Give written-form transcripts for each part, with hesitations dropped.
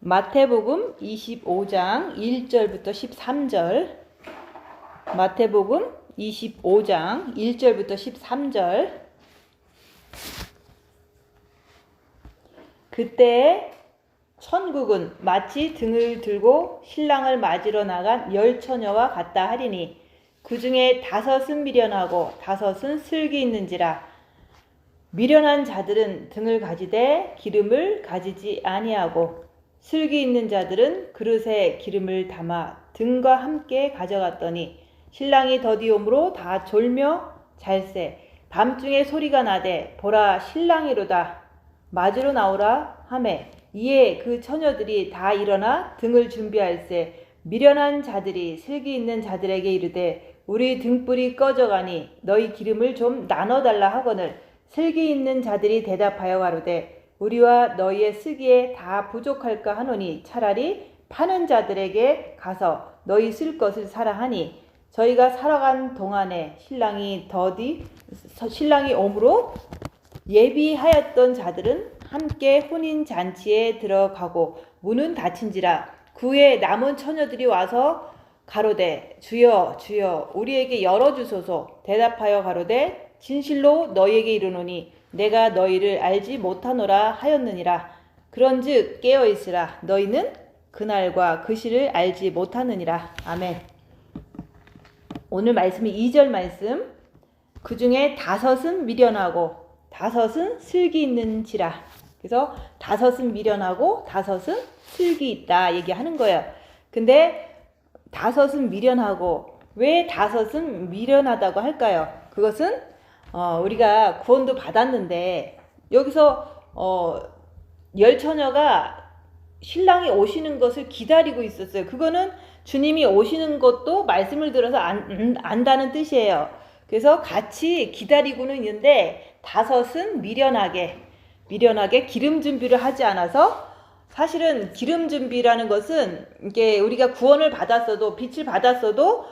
마태복음 25장 1절부터 13절. 마태복음 25장 1절부터 13절. 그때 천국은 마치 등을 들고 신랑을 맞으러 나간 10처녀와 같다 하리니 그 중에 5은 미련하고 5은 슬기 있는지라. 미련한 자들은 등을 가지되 기름을 가지지 아니하고 슬기 있는 자들은 그릇에 기름을 담아 등과 함께 가져갔더니 신랑이 더디옴으로 다 졸며 잘세. 밤중에 소리가 나되 보라 신랑이로다 맞으러 나오라 하매 이에 그 처녀들이 다 일어나 등을 준비할세. 미련한 자들이 슬기 있는 자들에게 이르되 우리 등불이 꺼져가니 너희 기름을 좀 나눠달라 하거늘 슬기 있는 자들이 대답하여 가로되 우리와 너희의 슬기에 다 부족할까 하노니 차라리 파는 자들에게 가서 너희 쓸 것을 사라 하니 저희가 살아간 동안에 신랑이 오므로 예비하였던 자들은 함께 혼인 잔치에 들어가고 문은 닫힌지라. 그 후에 남은 처녀들이 와서 가로되 주여 주여 우리에게 열어주소서. 대답하여 가로되 진실로 너희에게 이르노니 내가 너희를 알지 못하노라 하였느니라. 그런즉 깨어있으라. 너희는 그날과 그 시를 알지 못하느니라. 아멘. 오늘 말씀이 2절 말씀. 그 중에 5은 미련하고 5은 슬기 있는지라. 그래서 5은 미련하고 5은 슬기 있다 얘기하는 거예요. 근데 5은 미련하고 왜 5은 미련하다고 할까요? 그것은 우리가 구원도 받았는데 여기서 10처녀가 신랑이 오시는 것을 기다리고 있었어요. 그거는 주님이 오시는 것도 말씀을 들어서 안다는 뜻이에요. 그래서 같이 기다리고는 있는데 5은 미련하게 기름 준비를 하지 않아서. 사실은 기름 준비라는 것은 이게 우리가 구원을 받았어도 빛을 받았어도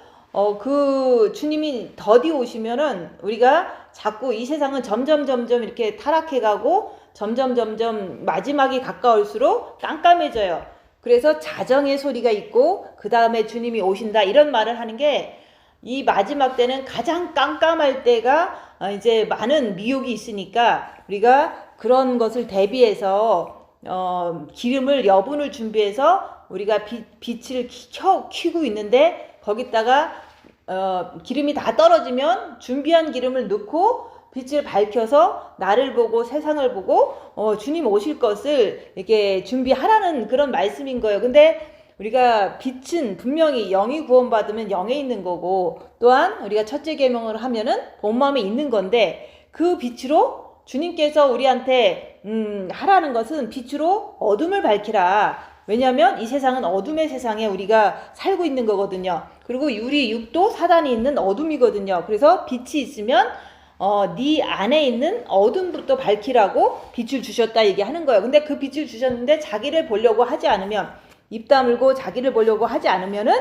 그 주님이 더디 오시면은 우리가 자꾸 이 세상은 점점 이렇게 타락해가고 점점 마지막이 가까울수록 깜깜해져요. 그래서 자정의 소리가 있고 그 다음에 주님이 오신다 이런 말을 하는 게 이 마지막 때는 가장 깜깜할 때가 이제 많은 미혹이 있으니까 우리가 그런 것을 대비해서 기름을 여분을 준비해서 우리가 빛을 켜고 있는데 거기다가 기름이 다 떨어지면 준비한 기름을 넣고 빛을 밝혀서 나를 보고 세상을 보고 주님 오실 것을 이렇게 준비하라는 그런 말씀인 거예요. 근데 우리가 빛은 분명히 영이 구원받으면 영에 있는 거고 또한 우리가 첫째 계명을 하면은 본 마음에 있는 건데 그 빛으로 주님께서 우리한테 하라는 것은 빛으로 어둠을 밝히라. 왜냐하면 이 세상은 어둠의 세상에 우리가 살고 있는 거거든요. 그리고 우리 육도 사단이 있는 어둠이거든요. 그래서 빛이 있으면 네 안에 있는 어둠부터 밝히라고 빛을 주셨다 얘기하는 거예요. 근데 그 빛을 주셨는데 자기를 보려고 하지 않으면 입 다물고 자기를 보려고 하지 않으면은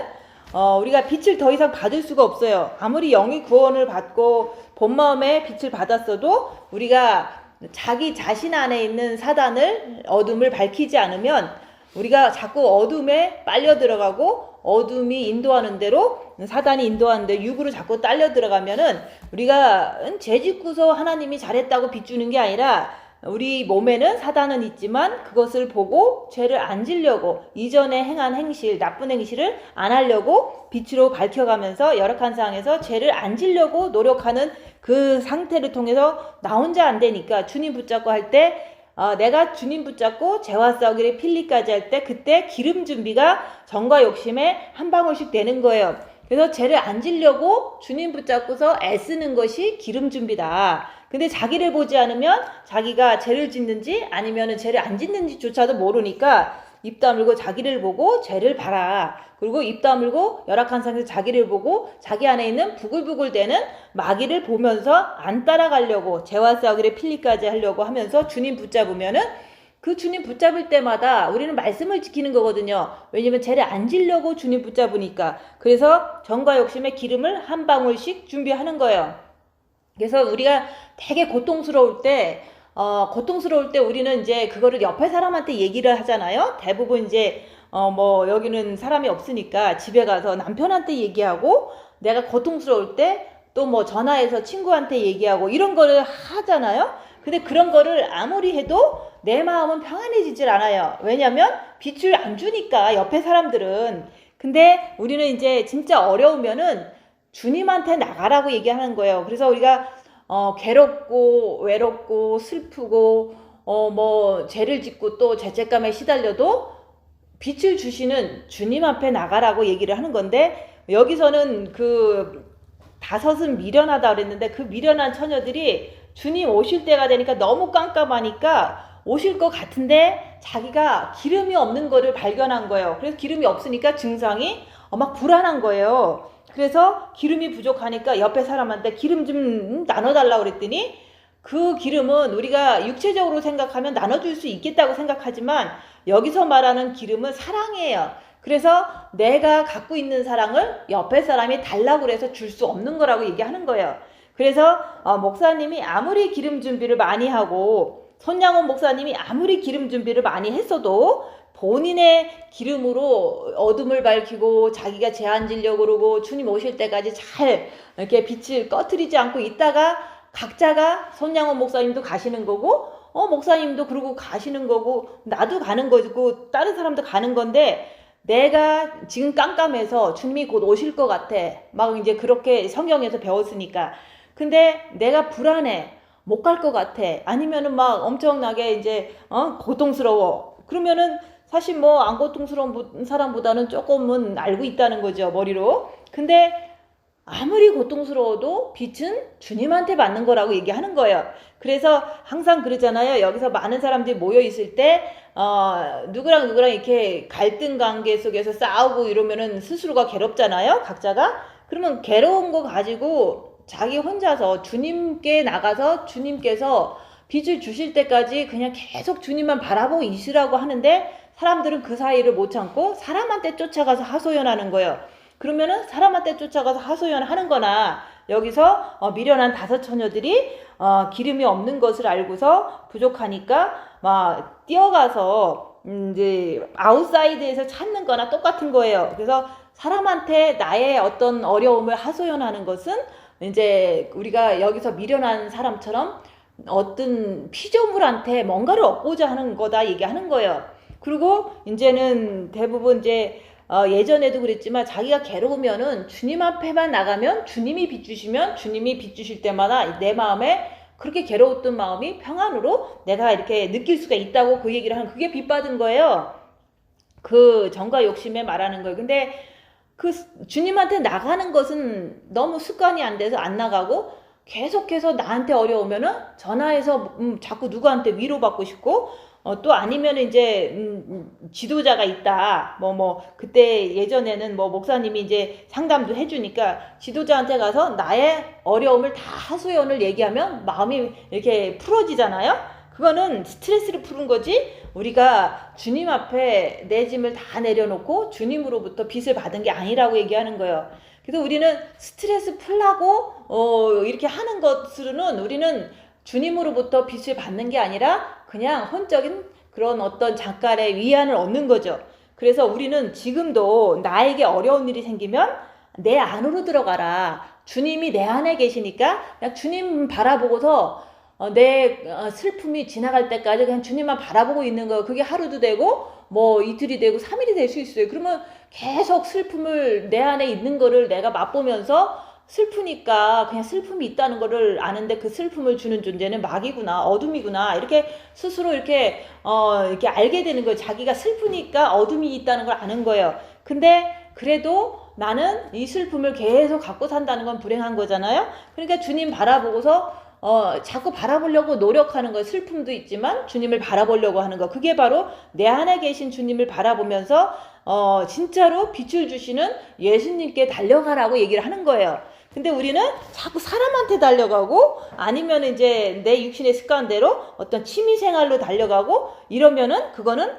우리가 빛을 더 이상 받을 수가 없어요. 아무리 영이 구원을 받고 본 마음에 빛을 받았어도 우리가 자기 자신 안에 있는 사단을 어둠을 밝히지 않으면 우리가 자꾸 어둠에 빨려 들어가고 어둠이 인도하는 대로 사단이 인도하는 대로 육으로 자꾸 딸려 들어가면은 우리가 죄 짓고서 하나님이 잘했다고 비추는 게 아니라 우리 몸에는 사단은 있지만 그것을 보고 죄를 안 지려고 이전에 행한 행실, 나쁜 행실을 안 하려고 빛으로 밝혀가면서 열악한 상황에서 죄를 안 지려고 노력하는 그 상태를 통해서 나 혼자 안 되니까 주님 붙잡고 할 때 내가 주님 붙잡고 죄와 싸우기를 필리까지 할 때 그때 기름 준비가 정과 욕심에 한 방울씩 되는 거예요. 그래서 죄를 안 지려고 주님 붙잡고서 애쓰는 것이 기름 준비다. 근데 자기를 보지 않으면 자기가 죄를 짓는지 아니면 죄를 안 짓는지조차도 모르니까 입 다물고 자기를 보고 죄를 봐라. 그리고 입 다물고 열악한 상태에서 자기를 보고 자기 안에 있는 부글부글대는 마귀를 보면서 안 따라가려고 죄와 싸우기를 필리까지 하려고 하면서 주님 붙잡으면은 그 주님 붙잡을 때마다 우리는 말씀을 지키는 거거든요. 왜냐면 죄를 안 지려고 주님 붙잡으니까. 그래서 정과 욕심의 기름을 한 방울씩 준비하는 거예요. 그래서 우리가 되게 고통스러울 때 고통스러울 때 우리는 이제 그거를 옆에 사람한테 얘기를 하잖아요. 대부분 이제 뭐 여기는 사람이 없으니까 집에 가서 남편한테 얘기하고, 내가 고통스러울 때 또 뭐 전화해서 친구한테 얘기하고 이런 거를 하잖아요. 근데 그런 거를 아무리 해도 내 마음은 평안해지질 않아요. 왜냐면 빛을 안 주니까 옆에 사람들은. 근데 우리는 이제 진짜 어려우면은 주님한테 나가라고 얘기하는 거예요. 그래서 우리가 괴롭고 외롭고 슬프고 뭐 죄를 짓고 또 죄책감에 시달려도 빛을 주시는 주님 앞에 나가라고 얘기를 하는 건데, 여기서는 그 다섯은 미련하다 그랬는데, 그 미련한 처녀들이 주님 오실 때가 되니까 너무 깜깜하니까 오실 것 같은데 자기가 기름이 없는 거를 발견한 거예요. 그래서 기름이 없으니까 증상이 막 불안한 거예요. 그래서 기름이 부족하니까 옆에 사람한테 기름 좀 나눠달라고 그랬더니, 그 기름은 우리가 육체적으로 생각하면 나눠줄 수 있겠다고 생각하지만 여기서 말하는 기름은 사랑이에요. 그래서 내가 갖고 있는 사랑을 옆에 사람이 달라고 해서 줄 수 없는 거라고 얘기하는 거예요. 그래서 목사님이 아무리 기름 준비를 많이 하고 손양원 목사님이 아무리 기름 준비를 많이 했어도 본인의 기름으로 어둠을 밝히고 자기가 죄 안 지려고 그러고 주님 오실 때까지 잘 이렇게 빛을 꺼트리지 않고 있다가 각자가 손양원 목사님도 가시는 거고 목사님도 그러고 가시는 거고 나도 가는 거고 다른 사람도 가는 건데, 내가 지금 깜깜해서 주님이 곧 오실 것 같아. 막 이제 그렇게 성경에서 배웠으니까. 근데 내가 불안해. 못 갈 것 같아. 아니면은 막 엄청나게 이제 고통스러워. 그러면은 사실 뭐 안 고통스러운 사람보다는 조금은 알고 있다는 거죠, 머리로. 근데 아무리 고통스러워도 빛은 주님한테 받는 거라고 얘기하는 거예요. 그래서 항상 그러잖아요. 여기서 많은 사람들이 모여 있을 때 누구랑 이렇게 갈등 관계 속에서 싸우고 이러면은 스스로가 괴롭잖아요, 각자가. 그러면 괴로운 거 가지고 자기 혼자서 주님께 나가서 주님께서 빛을 주실 때까지 그냥 계속 주님만 바라보고 있으라고 하는데, 사람들은 그 사이를 못 참고 사람한테 쫓아가서 하소연하는 거예요. 그러면은 사람한테 쫓아가서 하소연하는 거나, 여기서 미련한 다섯 처녀들이 기름이 없는 것을 알고서 부족하니까 막 뛰어가서 이제 아웃사이드에서 찾는 거나 똑같은 거예요. 그래서 사람한테 나의 어떤 어려움을 하소연하는 것은 이제 우리가 여기서 미련한 사람처럼 어떤 피조물한테 뭔가를 얻고자 하는 거다 얘기하는 거예요. 그리고 이제는 대부분 이제 예전에도 그랬지만 자기가 괴로우면은 주님 앞에만 나가면 주님이 빛주시면 주님이 빛주실 때마다 내 마음에 그렇게 괴로웠던 마음이 평안으로 내가 이렇게 느낄 수가 있다고 그 얘기를 하는, 그게 빛받은 거예요. 그 정과 욕심에 말하는 거예요. 근데 그 주님한테 나가는 것은 너무 습관이 안 돼서 안 나가고, 계속해서 나한테 어려우면은 전화해서 자꾸 누구한테 위로받고 싶고, 또 아니면 이제 지도자가 있다. 그때 예전에는 목사님이 이제 상담도 해주니까 지도자한테 가서 나의 어려움을 다 하소연을 얘기하면 마음이 이렇게 풀어지잖아요. 그거는 스트레스를 푸는 거지, 우리가 주님 앞에 내 짐을 다 내려놓고 주님으로부터 빛을 받은 게 아니라고 얘기하는 거예요. 그래서 우리는 스트레스 풀라고 이렇게 하는 것으로는 우리는 주님으로부터 빛을 받는 게 아니라 그냥 혼적인 그런 어떤 잠깐의 위안을 얻는 거죠. 그래서 우리는 지금도 나에게 어려운 일이 생기면 내 안으로 들어가라. 주님이 내 안에 계시니까 그냥 주님 바라보고서 내 슬픔이 지나갈 때까지 그냥 주님만 바라보고 있는 거. 그게 하루도 되고 이틀이 되고 3일이 될 수 있어요. 그러면 계속 슬픔을 내 안에 있는 거를 내가 맛보면서 슬프니까 그냥 슬픔이 있다는 거를 아는데, 그 슬픔을 주는 존재는 마귀구나, 어둠이구나, 이렇게 스스로 이렇게 알게 되는 거예요. 자기가 슬프니까 어둠이 있다는 걸 아는 거예요. 근데 그래도 나는 이 슬픔을 계속 갖고 산다는 건 불행한 거잖아요. 그러니까 주님 바라보고서 자꾸 바라보려고 노력하는 거예요. 슬픔도 있지만 주님을 바라보려고 하는 거. 그게 바로 내 안에 계신 주님을 바라보면서 진짜로 빛을 주시는 예수님께 달려가라고 얘기를 하는 거예요. 근데 우리는 자꾸 사람한테 달려가고, 아니면 이제 내 육신의 습관대로 어떤 취미생활로 달려가고 이러면은 그거는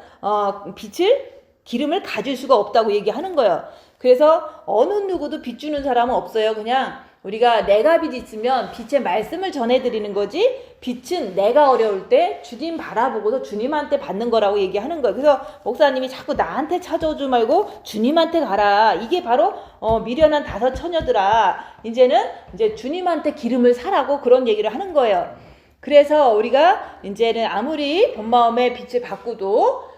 기름을 가질 수가 없다고 얘기하는 거예요. 그래서 어느 누구도 빛 주는 사람은 없어요. 그냥 우리가 내가 빛 있으면 빛의 말씀을 전해드리는 거지, 빛은 내가 어려울 때 주님 바라보고서 주님한테 받는 거라고 얘기하는 거예요. 그래서 목사님이 자꾸 나한테 찾아오지 말고 주님한테 가라. 이게 바로 미련한 5 처녀들아, 이제는 이제 주님한테 기름을 사라고 그런 얘기를 하는 거예요. 그래서 우리가 이제는 아무리 본 마음에 빛을 받고도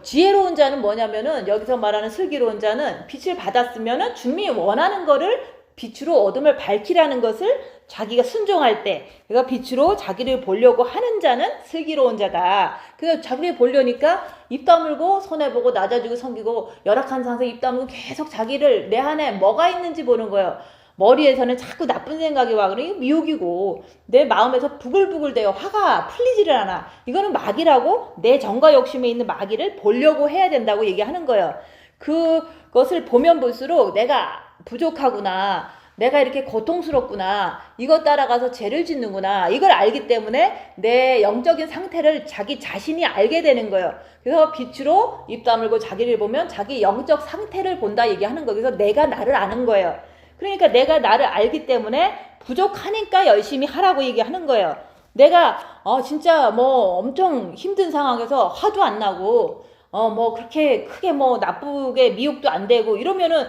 지혜로운 자는 뭐냐면은, 여기서 말하는 슬기로운 자는 빛을 받았으면은 주님이 원하는 거를 빛으로 어둠을 밝히라는 것을 자기가 순종할 때, 그러니까 빛으로 자기를 보려고 하는 자는 슬기로운 자다. 그래서 자기를 보려니까 입 다물고 손해보고 낮아지고 섬기고 열악한 상태에 입 다물고 계속 자기를, 내 안에 뭐가 있는지 보는 거예요. 머리에서는 자꾸 나쁜 생각이 와. 그러니 미혹이고, 내 마음에서 부글부글대요. 화가 풀리지를 않아. 이거는 마귀라고, 내 정과 욕심에 있는 마귀를 보려고 해야 된다고 얘기하는 거예요. 그것을 보면 볼수록 내가 부족하구나, 내가 이렇게 고통스럽구나, 이것 따라가서 죄를 짓는구나, 이걸 알기 때문에 내 영적인 상태를 자기 자신이 알게 되는 거예요. 그래서 빛으로 입 다물고 자기를 보면 자기 영적 상태를 본다 얘기하는 거예요. 그래서 내가 나를 아는 거예요. 그러니까 내가 나를 알기 때문에 부족하니까 열심히 하라고 얘기하는 거예요. 내가 진짜 뭐 엄청 힘든 상황에서 화도 안 나고 뭐 그렇게 크게 뭐 나쁘게 미혹도 안 되고 이러면은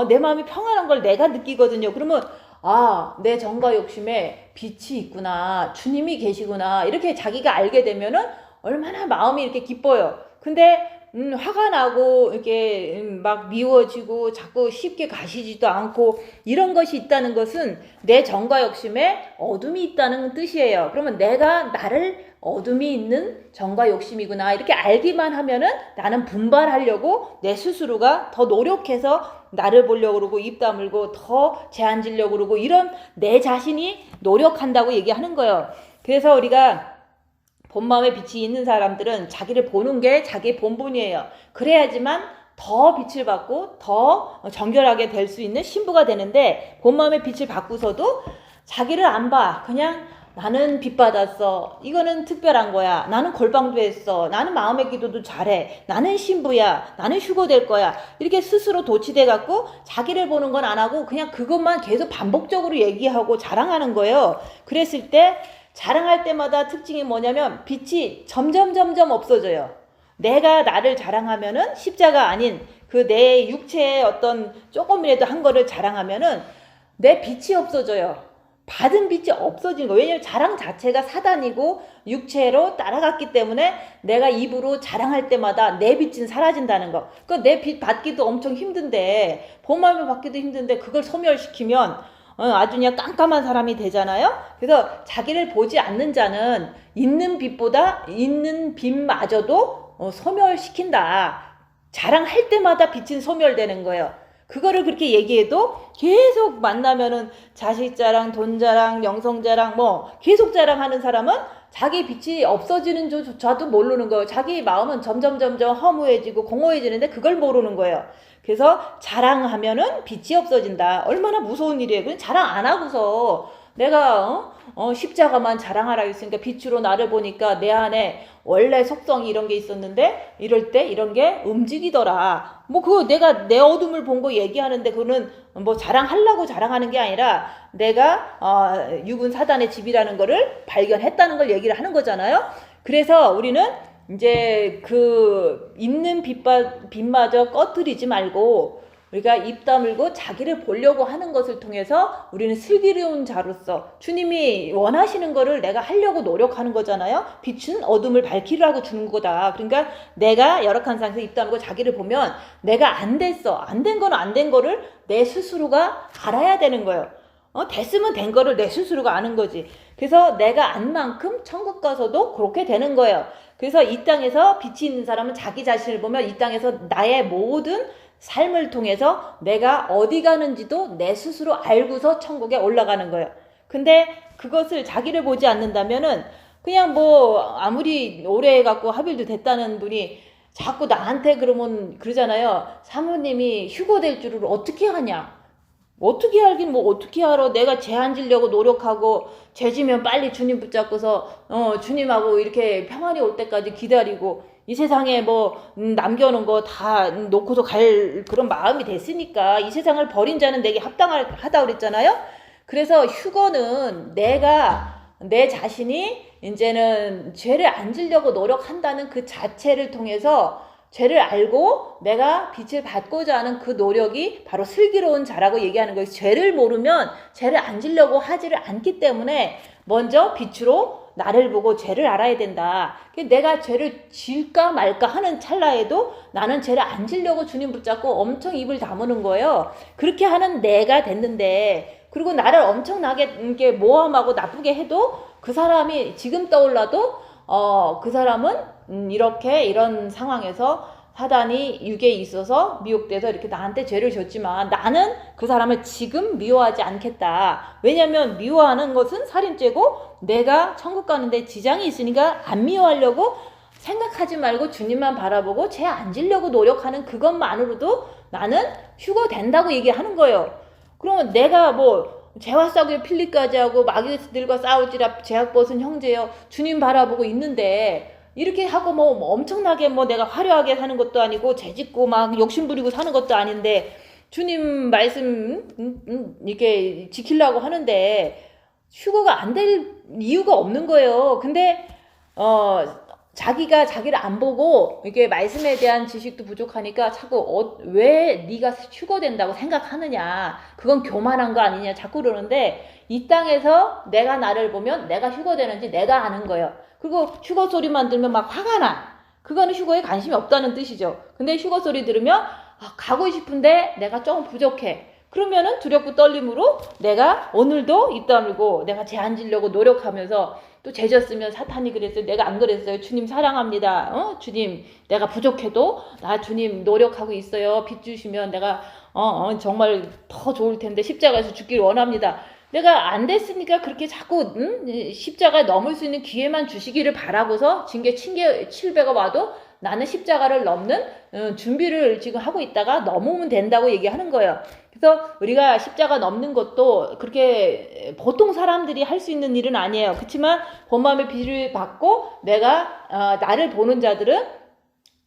내 마음이 평안한 걸 내가 느끼거든요. 그러면 내 정과 욕심에 빛이 있구나, 주님이 계시구나, 이렇게 자기가 알게 되면은 얼마나 마음이 이렇게 기뻐요. 근데 화가 나고 이렇게 막 미워지고 자꾸 쉽게 가시지도 않고 이런 것이 있다는 것은 내 정과 욕심에 어둠이 있다는 뜻이에요. 그러면 내가 나를 어둠이 있는 정과 욕심이구나 이렇게 알기만 하면은 나는 분발하려고 내 스스로가 더 노력해서 나를 보려고 그러고 입 다물고 더 제한 지려고 그러고 이런 내 자신이 노력한다고 얘기하는 거예요. 그래서 우리가 본 마음에 빛이 있는 사람들은 자기를 보는 게 자기 본분이에요. 그래야지만 더 빛을 받고 더 정결하게 될 수 있는 신부가 되는데, 본 마음에 빛을 받고서도 자기를 안 봐. 그냥 나는 빛 받았어, 이거는 특별한 거야, 나는 골방도 했어, 나는 마음의 기도도 잘해, 나는 신부야, 나는 휴거 될 거야, 이렇게 스스로 도취돼 갖고 자기를 보는 건 안 하고 그냥 그것만 계속 반복적으로 얘기하고 자랑하는 거예요. 그랬을 때 자랑할 때마다 특징이 뭐냐면 빛이 점점 없어져요. 내가 나를 자랑하면은, 십자가 아닌 그 내 육체의 어떤 조금이라도 한 거를 자랑하면은 내 빛이 없어져요. 받은 빛이 없어지는 거예요. 왜냐면 자랑 자체가 사단이고 육체로 따라갔기 때문에 내가 입으로 자랑할 때마다 내 빛은 사라진다는 거. 그러니까 내 빛 받기도 엄청 힘든데, 본 마음에 받기도 힘든데 그걸 소멸시키면 아주 그냥 깜깜한 사람이 되잖아요. 그래서 자기를 보지 않는 자는 있는 빛보다 있는 빛마저도 소멸시킨다. 자랑할 때마다 빛은 소멸되는 거예요. 그거를 그렇게 얘기해도 계속 만나면은 자식 자랑, 돈 자랑, 영성 자랑 뭐 계속 자랑하는 사람은 자기 빛이 없어지는 줄조차도 모르는 거예요. 자기 마음은 점점 허무해지고 공허해지는데 그걸 모르는 거예요. 그래서 자랑하면은 빛이 없어진다. 얼마나 무서운 일이에요. 그냥 자랑 안 하고서 내가 십자가만 자랑하라 했으니까 빛으로 나를 보니까 내 안에 원래 속성이 이런 게 있었는데 이럴 때 이런 게 움직이더라. 뭐 그거 내가 내 어둠을 본 거 얘기하는데 그거는 뭐 자랑하려고 자랑하는 게 아니라 내가 육은 사단의 집이라는 거를 발견했다는 걸 얘기를 하는 거잖아요. 그래서 우리는 이제 그 있는 빛마저 꺼뜨리지 말고 우리가 입 다물고 자기를 보려고 하는 것을 통해서 우리는 슬기로운 자로서 주님이 원하시는 거를 내가 하려고 노력하는 거잖아요. 빛은 어둠을 밝히라고 주는 거다. 그러니까 내가 열악한 상태에서 입 다물고 자기를 보면 내가 안 됐어, 안 된 거는 안 된 거를 내 스스로가 알아야 되는 거예요. 됐으면 된 거를 내 스스로가 아는 거지. 그래서 내가 안 만큼 천국 가서도 그렇게 되는 거예요. 그래서 이 땅에서 빛이 있는 사람은 자기 자신을 보면 이 땅에서 나의 모든 삶을 통해서 내가 어디 가는지도 내 스스로 알고서 천국에 올라가는 거예요. 근데 그것을 자기를 보지 않는다면은 그냥 뭐 아무리 오래 해갖고 합일도 됐다는 분이 자꾸 나한테 그러면 그러잖아요. 사모님이 휴거될 줄을 어떻게 하냐. 어떻게 알긴 뭐 어떻게 알아. 내가 죄 안 지려고 노력하고 죄 지면 빨리 주님 붙잡고서 주님하고 이렇게 평안이 올 때까지 기다리고 이 세상에 뭐 남겨놓은 거 다 놓고서 갈 그런 마음이 됐으니까 이 세상을 버린 자는 내게 합당하다 그랬잖아요. 그래서 휴거는 내가 내 자신이 이제는 죄를 안 지려고 노력한다는 그 자체를 통해서 죄를 알고 내가 빛을 받고자 하는 그 노력이 바로 슬기로운 자라고 얘기하는 거예요. 죄를 모르면 죄를 안 지려고 하지를 않기 때문에 먼저 빛으로 나를 보고 죄를 알아야 된다. 내가 죄를 질까 말까 하는 찰나에도 나는 죄를 안 지려고 주님 붙잡고 엄청 입을 다무는 거예요. 그렇게 하는 내가 됐는데, 그리고 나를 엄청나게 이렇게 모함하고 나쁘게 해도 그 사람이 지금 떠올라도 그 사람은 이렇게 이런 상황에서 사단이 육에 있어서 미혹돼서 이렇게 나한테 죄를 줬지만 나는 그 사람을 지금 미워하지 않겠다. 왜냐하면 미워하는 것은 살인죄고 내가 천국 가는데 지장이 있으니까 안 미워하려고 생각하지 말고 주님만 바라보고 죄 안 지려고 노력하는 그것만으로도 나는 휴거된다고 얘기하는 거예요. 그러면 내가 뭐 죄와 싸우기에 필리까지 하고 마귀들과 싸울지라 죄악 벗은 형제여 주님 바라보고 있는데 이렇게 하고 뭐 엄청나게 뭐 내가 화려하게 사는 것도 아니고 죄짓고 막 욕심부리고 사는 것도 아닌데 주님 말씀 이렇게 지키려고 하는데 휴거가 안 될 이유가 없는 거예요. 근데 자기가 자기를 안 보고 이게 말씀에 대한 지식도 부족하니까 자꾸 왜 네가 휴거된다고 생각하느냐, 그건 교만한 거 아니냐 자꾸 그러는데, 이 땅에서 내가 나를 보면 내가 휴거되는지 내가 아는 거예요. 그리고 휴거 소리만 들으면 막 화가 나. 그거는 휴거에 관심이 없다는 뜻이죠. 근데 휴거 소리 들으면 가고 싶은데 내가 좀 부족해. 그러면은 두렵고 떨림으로 내가 오늘도 입 다물고 내가 죄 안 지려고 노력하면서 또 죄졌으면 사탄이 그랬어요. 내가 안 그랬어요. 주님 사랑합니다. 주님 내가 부족해도 나 주님 노력하고 있어요. 빚 주시면 내가 정말 더 좋을 텐데 십자가에서 죽기를 원합니다. 내가 안 됐으니까 그렇게 자꾸 십자가에 넘을 수 있는 기회만 주시기를 바라고서 징계 700가 와도 나는 십자가를 넘는 준비를 지금 하고 있다가 넘으면 된다고 얘기하는 거예요. 그래서 우리가 십자가 넘는 것도 그렇게 보통 사람들이 할 수 있는 일은 아니에요. 그렇지만 본마음의 비를 받고 내가 나를 보는 자들은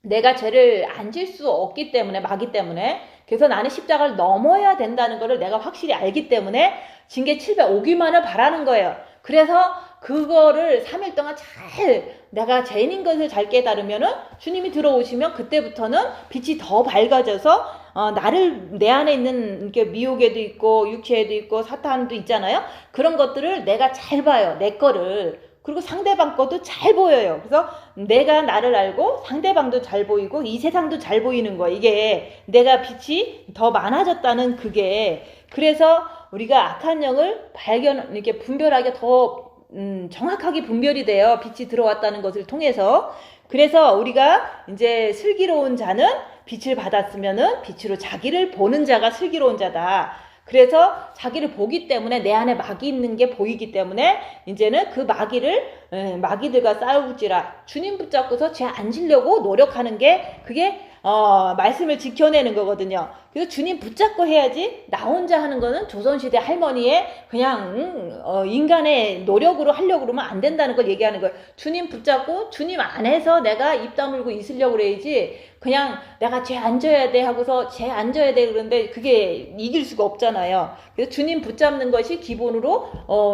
내가 죄를 안 질 수 없기 때문에, 마귀 때문에, 그래서 나는 십자가를 넘어야 된다는 것을 내가 확실히 알기 때문에 징계 700 오기만을 바라는 거예요. 그래서 그거를 3일 동안 잘 내가 죄인인 것을 잘 깨달으면은 주님이 들어오시면 그때부터는 빛이 더 밝아져서 나를, 내 안에 있는 이렇게 미혹에도 있고 육체에도 있고 사탄도 있잖아요. 그런 것들을 내가 잘 봐요. 내 거를. 그리고 상대방 것도 잘 보여요. 그래서 내가 나를 알고 상대방도 잘 보이고 이 세상도 잘 보이는 거. 이게 내가 빛이 더 많아졌다는 그게. 그래서 우리가 악한 영을 이렇게 분별하게 더 정확하게 분별이 돼요. 빛이 들어왔다는 것을 통해서. 그래서 우리가 이제 슬기로운 자는 빛을 받았으면은 빛으로 자기를 보는 자가 슬기로운 자다. 그래서 자기를 보기 때문에 내 안에 마귀 있는 게 보이기 때문에 이제는 그 마귀들과 싸우지라 주님 붙잡고서 죄 안 지려고 노력하는 게 그게 말씀을 지켜내는 거거든요. 그래서 주님 붙잡고 해야지 나 혼자 하는 거는 조선시대 할머니의 그냥 인간의 노력으로 하려고 그러면 안 된다는 걸 얘기하는 거예요. 주님 붙잡고 주님 안에서 내가 입 다물고 있으려고 그래야지 그냥 내가 죄 안 져야 돼 하고서 죄 안 져야 돼 그러는데 그게 이길 수가 없잖아요. 그래서 주님 붙잡는 것이 기본으로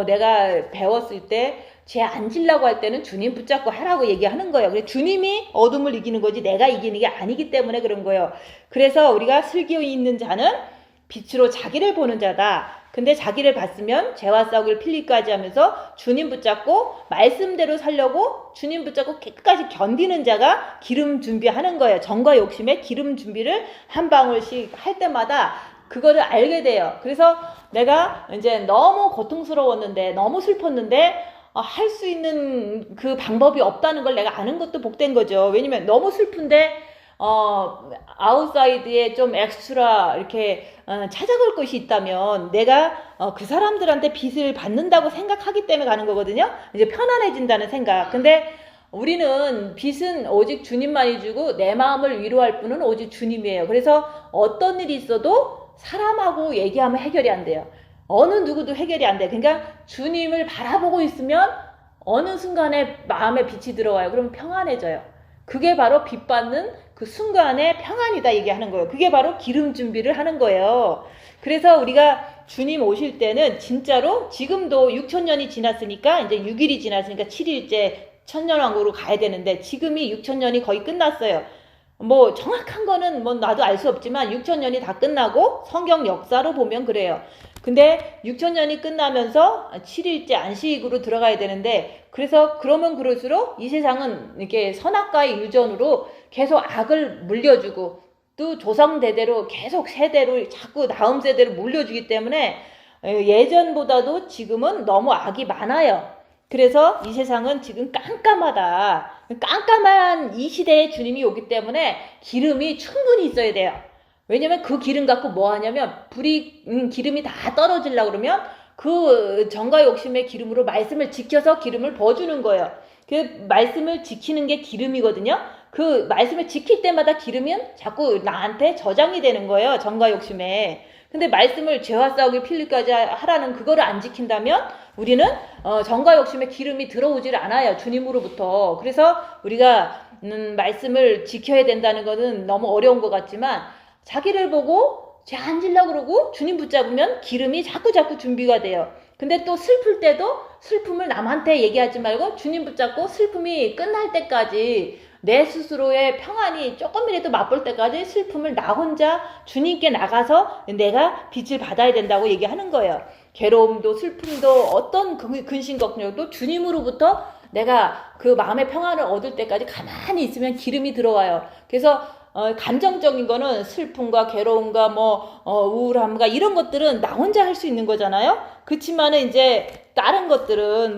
내가 배웠을 때 죄 안 지려고 할 때는 주님 붙잡고 하라고 얘기하는 거예요. 그래서 주님이 어둠을 이기는 거지 내가 이기는 게 아니기 때문에 그런 거예요. 그래서 우리가 슬기 있는 자는 빛으로 자기를 보는 자다. 근데 자기를 봤으면 죄와 싸우기를 필리까지 하면서 주님 붙잡고 말씀대로 살려고 주님 붙잡고 끝까지 견디는 자가 기름 준비하는 거예요. 정과 욕심에 기름 준비를 한 방울씩 할 때마다 그거를 알게 돼요. 그래서 내가 이제 너무 고통스러웠는데 너무 슬펐는데 할 수 있는 그 방법이 없다는 걸 내가 아는 것도 복된 거죠. 왜냐면 너무 슬픈데 아웃사이드에 좀 엑스트라 이렇게 찾아갈 것이 있다면 내가 그 사람들한테 빚을 받는다고 생각하기 때문에 가는 거거든요. 이제 편안해진다는 생각. 근데 우리는 빚은 오직 주님만이 주고 내 마음을 위로할 분은 오직 주님이에요. 그래서 어떤 일이 있어도 사람하고 얘기하면 해결이 안 돼요. 어느 누구도 해결이 안 돼. 그러니까 주님을 바라보고 있으면 어느 순간에 마음에 빛이 들어와요. 그러면 평안해져요. 그게 바로 빛 받는 그 순간에 평안이다 얘기하는 거예요. 그게 바로 기름 준비를 하는 거예요. 그래서 우리가 주님 오실 때는 진짜로 지금도 6천년이 지났으니까 이제 6일이 지났으니까 7일째 천년왕국으로 가야 되는데 지금이 6천년이 거의 끝났어요. 뭐 정확한 거는 뭐 나도 알 수 없지만 6천년이 다 끝나고 성경 역사로 보면 그래요. 근데 6천년이 끝나면서 7일째 안식으로 들어가야 되는데 그래서 그러면 그럴수록 이 세상은 이렇게 선악과의 유전으로 계속 악을 물려주고 또 조상 대대로 계속 세대로 자꾸 다음 세대로 물려주기 때문에 예전보다도 지금은 너무 악이 많아요. 그래서 이 세상은 지금 깜깜하다. 깜깜한 이 시대에 주님이 오기 때문에 기름이 충분히 있어야 돼요. 왜냐면 그 기름 갖고 뭐 하냐면 기름이 다 떨어지려고 그러면 그 정과 욕심의 기름으로 말씀을 지켜서 기름을 부어주는 거예요. 그 말씀을 지키는 게 기름이거든요. 그 말씀을 지킬 때마다 기름은 자꾸 나한테 저장이 되는 거예요. 정과 욕심에. 근데 말씀을 죄와 싸우기 필리까지 하라는 그거를 안 지킨다면 우리는 정과 욕심에 기름이 들어오질 않아요. 주님으로부터. 그래서 우리가 말씀을 지켜야 된다는 것은 너무 어려운 것 같지만 자기를 보고 죄 안 지려고 그러고 주님 붙잡으면 기름이 자꾸 준비가 돼요. 근데 또 슬플 때도 슬픔을 남한테 얘기하지 말고 주님 붙잡고 슬픔이 끝날 때까지 내 스스로의 평안이 조금이라도 맛볼 때까지 슬픔을 나 혼자 주님께 나가서 내가 빛을 받아야 된다고 얘기하는 거예요. 괴로움도 슬픔도 어떤 근심 걱정도 주님으로부터 내가 그 마음의 평안을 얻을 때까지 가만히 있으면 기름이 들어와요. 그래서 감정적인 거는 슬픔과 괴로움과 우울함과 이런 것들은 나 혼자 할 수 있는 거잖아요. 그렇지만은 이제 다른 것들은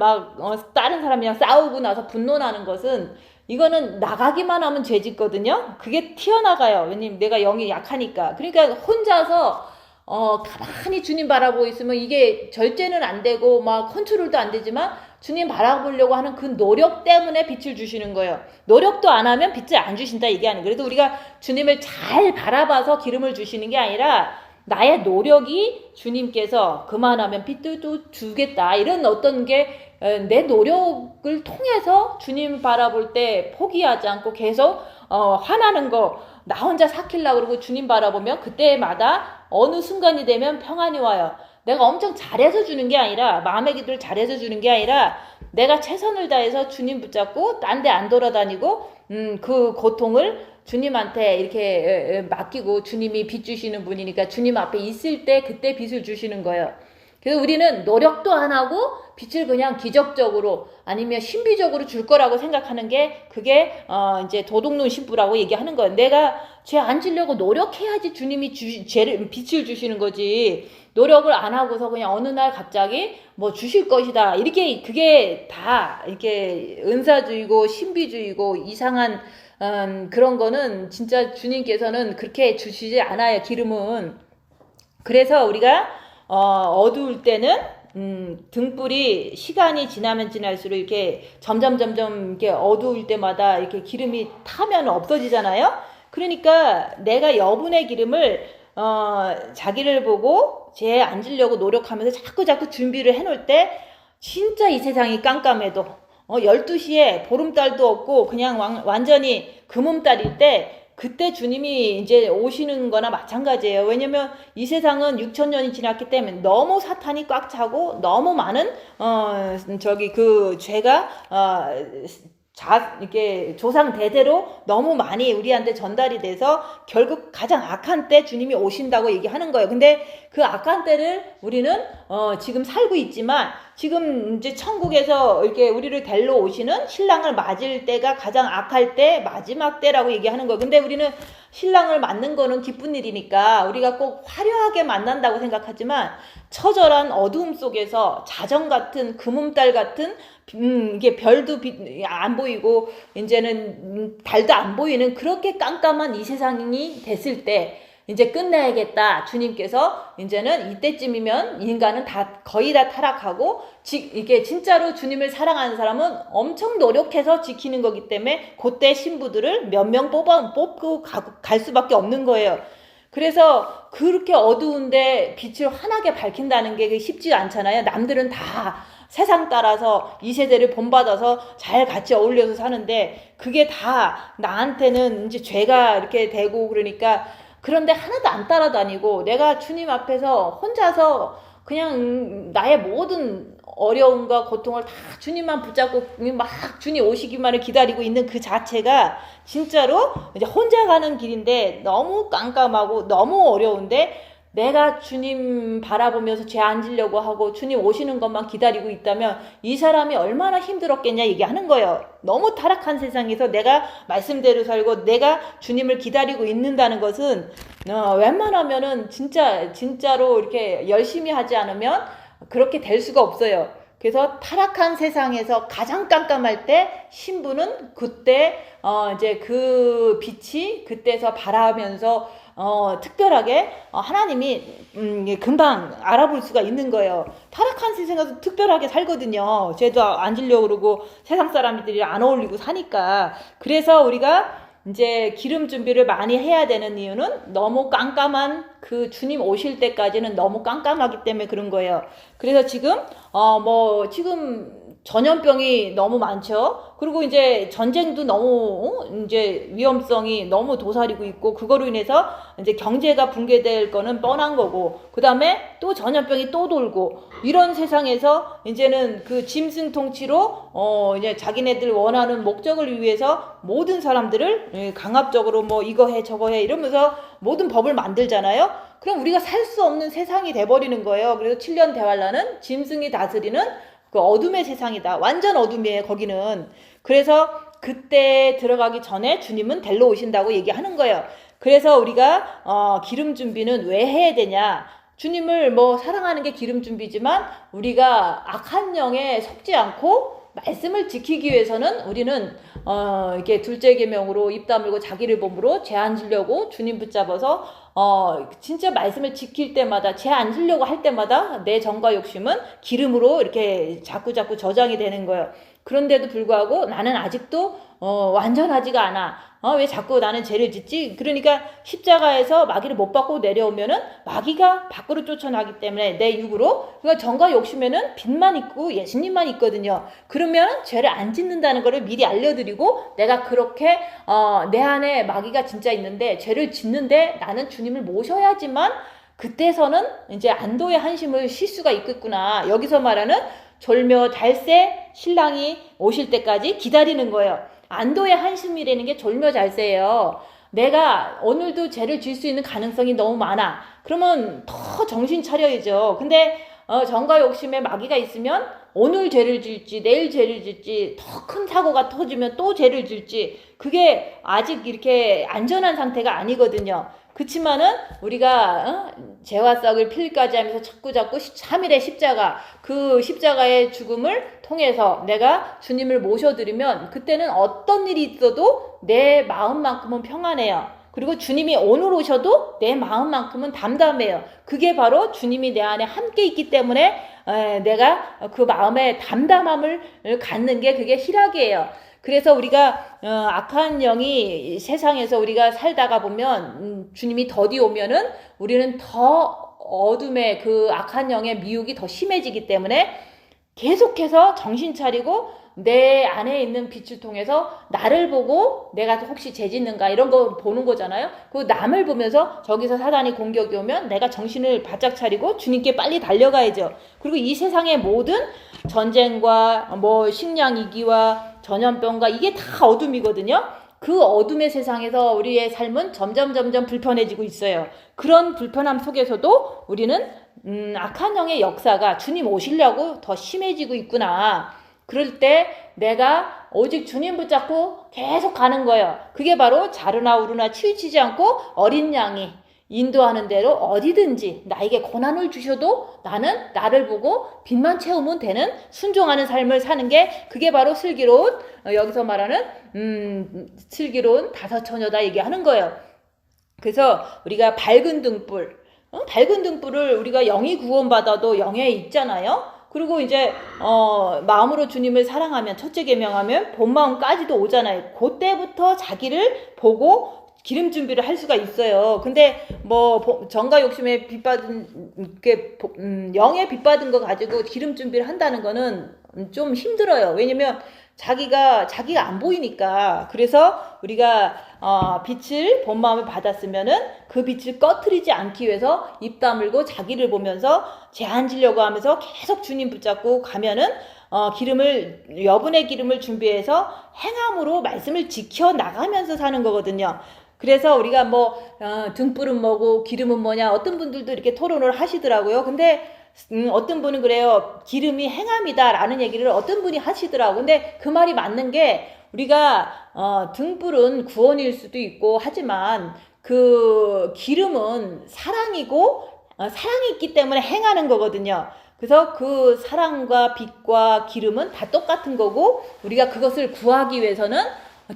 다른 사람이랑 싸우고 나서 분노나는 것은 이거는 나가기만 하면 죄짓거든요. 그게 튀어나가요. 왜냐면 내가 영이 약하니까. 그러니까 혼자서 가만히 주님 바라보고 있으면 이게 절제는 안 되고 컨트롤도 안 되지만 주님 바라보려고 하는 그 노력 때문에 빛을 주시는 거예요. 노력도 안 하면 빛을 안 주신다 얘기하는 거예요. 그래서 우리가 주님을 잘 바라봐서 기름을 주시는 게 아니라 나의 노력이 주님께서 그만하면 빛도 주겠다. 이런 어떤 게 내 노력을 통해서 주님 바라볼 때 포기하지 않고 계속 화나는 거 나 혼자 삭히려고 그러고 주님 바라보면 그때마다 어느 순간이 되면 평안이 와요. 내가 엄청 잘해서 주는 게 아니라 마음의 기도를 잘해서 주는 게 아니라 내가 최선을 다해서 주님 붙잡고 딴 데 안 돌아다니고 그 고통을 주님한테 이렇게 맡기고 주님이 빛 주시는 분이니까 주님 앞에 있을 때 그때 빛을 주시는 거예요. 그래서 우리는 노력도 안 하고 빛을 그냥 기적적으로 아니면 신비적으로 줄 거라고 생각하는 게 그게 이제 도둑놈 신부라고 얘기하는 거예요. 내가 죄 안 지려고 노력해야지 주님이 빛을 주시는 거지. 노력을 안 하고서 그냥 어느 날 갑자기 주실 것이다. 이렇게 그게 다 이렇게 은사주의고 신비주의고 이상한 그런 거는 진짜 주님께서는 그렇게 주시지 않아요. 기름은. 그래서 우리가 어두울 때는 등불이 시간이 지나면 지날수록 이렇게 점점 이렇게 어두울 때마다 이렇게 기름이 타면 없어지잖아요. 그러니까 내가 여분의 기름을 자기를 보고 죄 안 지려고 노력하면서 자꾸 준비를 해놓을 때 진짜 이 세상이 깜깜해도 12시에 보름달도 없고 그냥 완전히 금음달일 때 그때 주님이 이제 오시는 거나 마찬가지예요. 왜냐면 이 세상은 6천년이 지났기 때문에 너무 사탄이 꽉 차고 너무 많은 그 죄가 이렇게 조상 대대로 너무 많이 우리한테 전달이 돼서 결국 가장 악한 때 주님이 오신다고 얘기하는 거예요. 근데 그 악한 때를 우리는 지금 살고 있지만 지금 이제 천국에서 이렇게 우리를 데리러 오시는 신랑을 맞을 때가 가장 악할 때 마지막 때라고 얘기하는 거예요. 근데 우리는 신랑을 맞는 거는 기쁜 일이니까 우리가 꼭 화려하게 만난다고 생각하지만 처절한 어두움 속에서 자정 같은 금음달 같은 이게 별도 안 보이고 이제는 달도 안 보이는 그렇게 깜깜한 이 세상이 됐을 때 이제 끝내야겠다. 주님께서 이제는 이때쯤이면 인간은 거의 다 타락하고 이게 진짜로 주님을 사랑하는 사람은 엄청 노력해서 지키는 거기 때문에 그때 신부들을 몇 명 뽑고 갈 수밖에 없는 거예요. 그래서 그렇게 어두운데 빛을 환하게 밝힌다는 게 쉽지 않잖아요. 남들은 다 세상 따라서 이 세대를 본받아서 잘 같이 어울려서 사는데 그게 다 나한테는 이제 죄가 이렇게 되고 그러니까 그런데 하나도 안 따라다니고 내가 주님 앞에서 혼자서 그냥 나의 모든 어려움과 고통을 다 주님만 붙잡고 막 주님 오시기만을 기다리고 있는 그 자체가 진짜로 이제 혼자 가는 길인데 너무 깜깜하고 너무 어려운데, 내가 주님 바라보면서 죄 안 지려고 하고 주님 오시는 것만 기다리고 있다면 이 사람이 얼마나 힘들었겠냐 얘기하는 거예요. 너무 타락한 세상에서 내가 말씀대로 살고 내가 주님을 기다리고 있는다는 것은 웬만하면은 진짜로 이렇게 열심히 하지 않으면 그렇게 될 수가 없어요. 그래서 타락한 세상에서 가장 깜깜할 때 신부는 그때 이제 그 빛이 그때서 바라면서 특별하게 하나님이 금방 알아볼 수가 있는 거예요. 타락한 세상에서 특별하게 살거든요. 죄도 안 지려고 그러고 세상 사람들이 안 어울리고 사니까. 그래서 우리가 이제 기름 준비를 많이 해야 되는 이유는 너무 깜깜한 그 주님 오실 때까지는 너무 깜깜하기 때문에 그런 거예요. 그래서 지금 지금 전염병이 너무 많죠. 그리고 이제 전쟁도 너무 이제 위험성이 너무 도사리고 있고, 그거로 인해서 이제 경제가 붕괴될 거는 뻔한 거고, 그 다음에 또 전염병이 또 돌고, 이런 세상에서 이제는 그 짐승 통치로 이제 자기네들 원하는 목적을 위해서 모든 사람들을 강압적으로 뭐 이거 해 저거 해 이러면서 모든 법을 만들잖아요. 그럼 우리가 살 수 없는 세상이 돼버리는 거예요. 그래서 7년 대환란은 짐승이 다스리는 그 어둠의 세상이다. 완전 어둠이에요, 거기는. 그래서 그때 들어가기 전에 주님은 데리러 오신다고 얘기하는 거예요. 그래서 우리가 기름 준비는 왜 해야 되냐? 주님을 사랑하는 게 기름 준비지만 우리가 악한 영에 속지 않고 말씀을 지키기 위해서는 우리는 이렇게 둘째 계명으로 입 다물고 자기를 범으로 죄 안 지려고 주님 붙잡아서 진짜 말씀을 지킬 때마다, 죄 안 지려고 할 때마다 내 정과 욕심은 기름으로 이렇게 자꾸 저장이 되는 거예요. 그런데도 불구하고 나는 아직도 완전하지가 않아. 왜 자꾸 나는 죄를 짓지? 그러니까 십자가에서 마귀를 못 받고 내려오면은 마귀가 밖으로 쫓아나기 때문에 내 육으로, 그러니까 정과 욕심에는 빛만 있고 예수님만 있거든요. 그러면 죄를 안 짓는다는 거를 미리 알려드리고, 내가 그렇게 내 안에 마귀가 진짜 있는데 죄를 짓는데 나는 주님을 모셔야지만 그때서는 이제 안도의 한심을 쉴 수가 있겠구나. 여기서 말하는 졸며 달새 신랑이 오실 때까지 기다리는 거예요. 안도의 한심이라는 게 졸며잘세예요. 내가 오늘도 죄를 질 수 있는 가능성이 너무 많아. 그러면 더 정신 차려야죠. 근데 정과 욕심에 마귀가 있으면 오늘 죄를 질지 내일 죄를 질지 더 큰 사고가 터지면 또 죄를 질지, 그게 아직 이렇게 안전한 상태가 아니거든요. 그치만은 우리가 죄와 썩을 필까지 하면서 자꾸 3일의 십자가, 그 십자가의 죽음을 통해서 내가 주님을 모셔드리면 그때는 어떤 일이 있어도 내 마음만큼은 평안해요. 그리고 주님이 오늘 오셔도 내 마음만큼은 담담해요. 그게 바로 주님이 내 안에 함께 있기 때문에 내가 그 마음의 담담함을 갖는 게 그게 희락이에요. 그래서 우리가 악한 영이 세상에서 우리가 살다가 보면 주님이 더디 오면은 우리는 더 어둠의 그 악한 영의 미혹이 더 심해지기 때문에 계속해서 정신 차리고 내 안에 있는 빛을 통해서 나를 보고 내가 혹시 죄 짓는가 이런 거 보는 거잖아요. 그 남을 보면서 저기서 사단이 공격이 오면 내가 정신을 바짝 차리고 주님께 빨리 달려가야죠. 그리고 이 세상의 모든 전쟁과 식량 위기와 전염병과 이게 다 어둠이거든요. 그 어둠의 세상에서 우리의 삶은 점점 불편해지고 있어요. 그런 불편함 속에서도 우리는 악한 영의 역사가 주님 오시려고 더 심해지고 있구나. 그럴 때 내가 오직 주님 붙잡고 계속 가는 거예요. 그게 바로 자르나 우르나 치우치지 않고 어린 양이 인도하는 대로 어디든지 나에게 고난을 주셔도 나는 나를 보고 빛만 채우면 되는 순종하는 삶을 사는 게 그게 바로 슬기로운, 여기서 말하는 슬기로운 다섯 처녀다 얘기하는 거예요. 그래서 우리가 밝은 등불, 밝은 등불을 우리가 영이 구원받아도 영에 있잖아요. 그리고 이제 마음으로 주님을 사랑하면, 첫째 계명하면 본 마음까지도 오잖아요. 그때부터 자기를 보고 기름 준비를 할 수가 있어요. 근데 정과 욕심에 빚받은 영에 빚받은 거 가지고 기름 준비를 한다는 거는 좀 힘들어요. 왜냐면 자기가 안 보이니까. 그래서 우리가 빛을 본 마음에 받았으면은 그 빛을 꺼트리지 않기 위해서 입 다물고 자기를 보면서 재안지려고 하면서 계속 주님 붙잡고 가면은 여분의 기름을 준비해서 행함으로 말씀을 지켜 나가면서 사는 거거든요. 그래서 우리가 등불은 뭐고 기름은 뭐냐, 어떤 분들도 이렇게 토론을 하시더라고요. 근데 어떤 분은 그래요. 기름이 행함이다라는 얘기를 어떤 분이 하시더라고. 근데 그 말이 맞는 게, 우리가 등불은 구원일 수도 있고 하지만 그 기름은 사랑이고 사랑이 있기 때문에 행하는 거거든요. 그래서 그 사랑과 빛과 기름은 다 똑같은 거고, 우리가 그것을 구하기 위해서는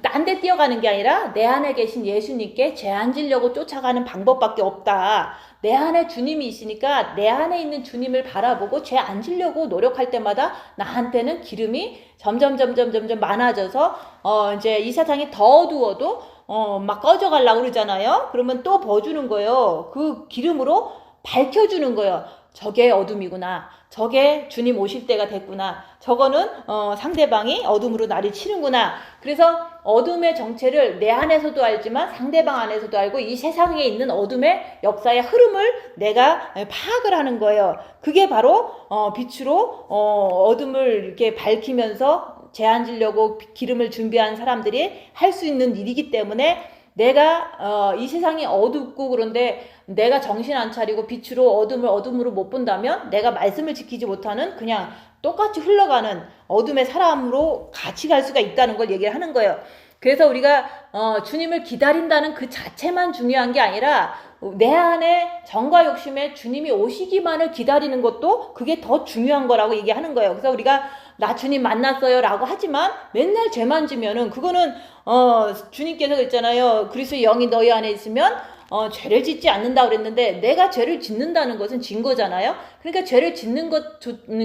딴 데 뛰어가는 게 아니라 내 안에 계신 예수님께 재안지려고 쫓아가는 방법밖에 없다. 내 안에 주님이 있으니까 내 안에 있는 주님을 바라보고 재안지려고 노력할 때마다 나한테는 기름이 점점 많아져서 이제 이 세상이 더 어두워도 막 꺼져가려고 그러잖아요. 그러면 또 버주는 거예요. 그 기름으로 밝혀주는 거예요. 저게 어둠이구나. 저게 주님 오실 때가 됐구나. 저거는 상대방이 어둠으로 나를 치는구나. 그래서 어둠의 정체를 내 안에서도 알지만 상대방 안에서도 알고 이 세상에 있는 어둠의 역사의 흐름을 내가 파악을 하는 거예요. 그게 바로 빛으로 어둠을 이렇게 밝히면서 재안지려고 기름을 준비한 사람들이 할 수 있는 일이기 때문에, 내가 이 세상이 어둡고 그런데 내가 정신 안 차리고 빛으로 어둠으로 못 본다면 내가 말씀을 지키지 못하는 그냥 똑같이 흘러가는 어둠의 사람으로 같이 갈 수가 있다는 걸 얘기를 하는 거예요. 그래서 우리가 주님을 기다린다는 그 자체만 중요한 게 아니라 내 안에 정과 욕심에 주님이 오시기만을 기다리는 것도 그게 더 중요한 거라고 얘기하는 거예요. 그래서 우리가 나 주님 만났어요 라고 하지만 맨날 죄만 지면은 그거는 주님께서 그랬잖아요. 그리스도의 영이 너희 안에 있으면 죄를 짓지 않는다고 그랬는데, 내가 죄를 짓는다는 것은 진 거잖아요. 그러니까 죄를 짓는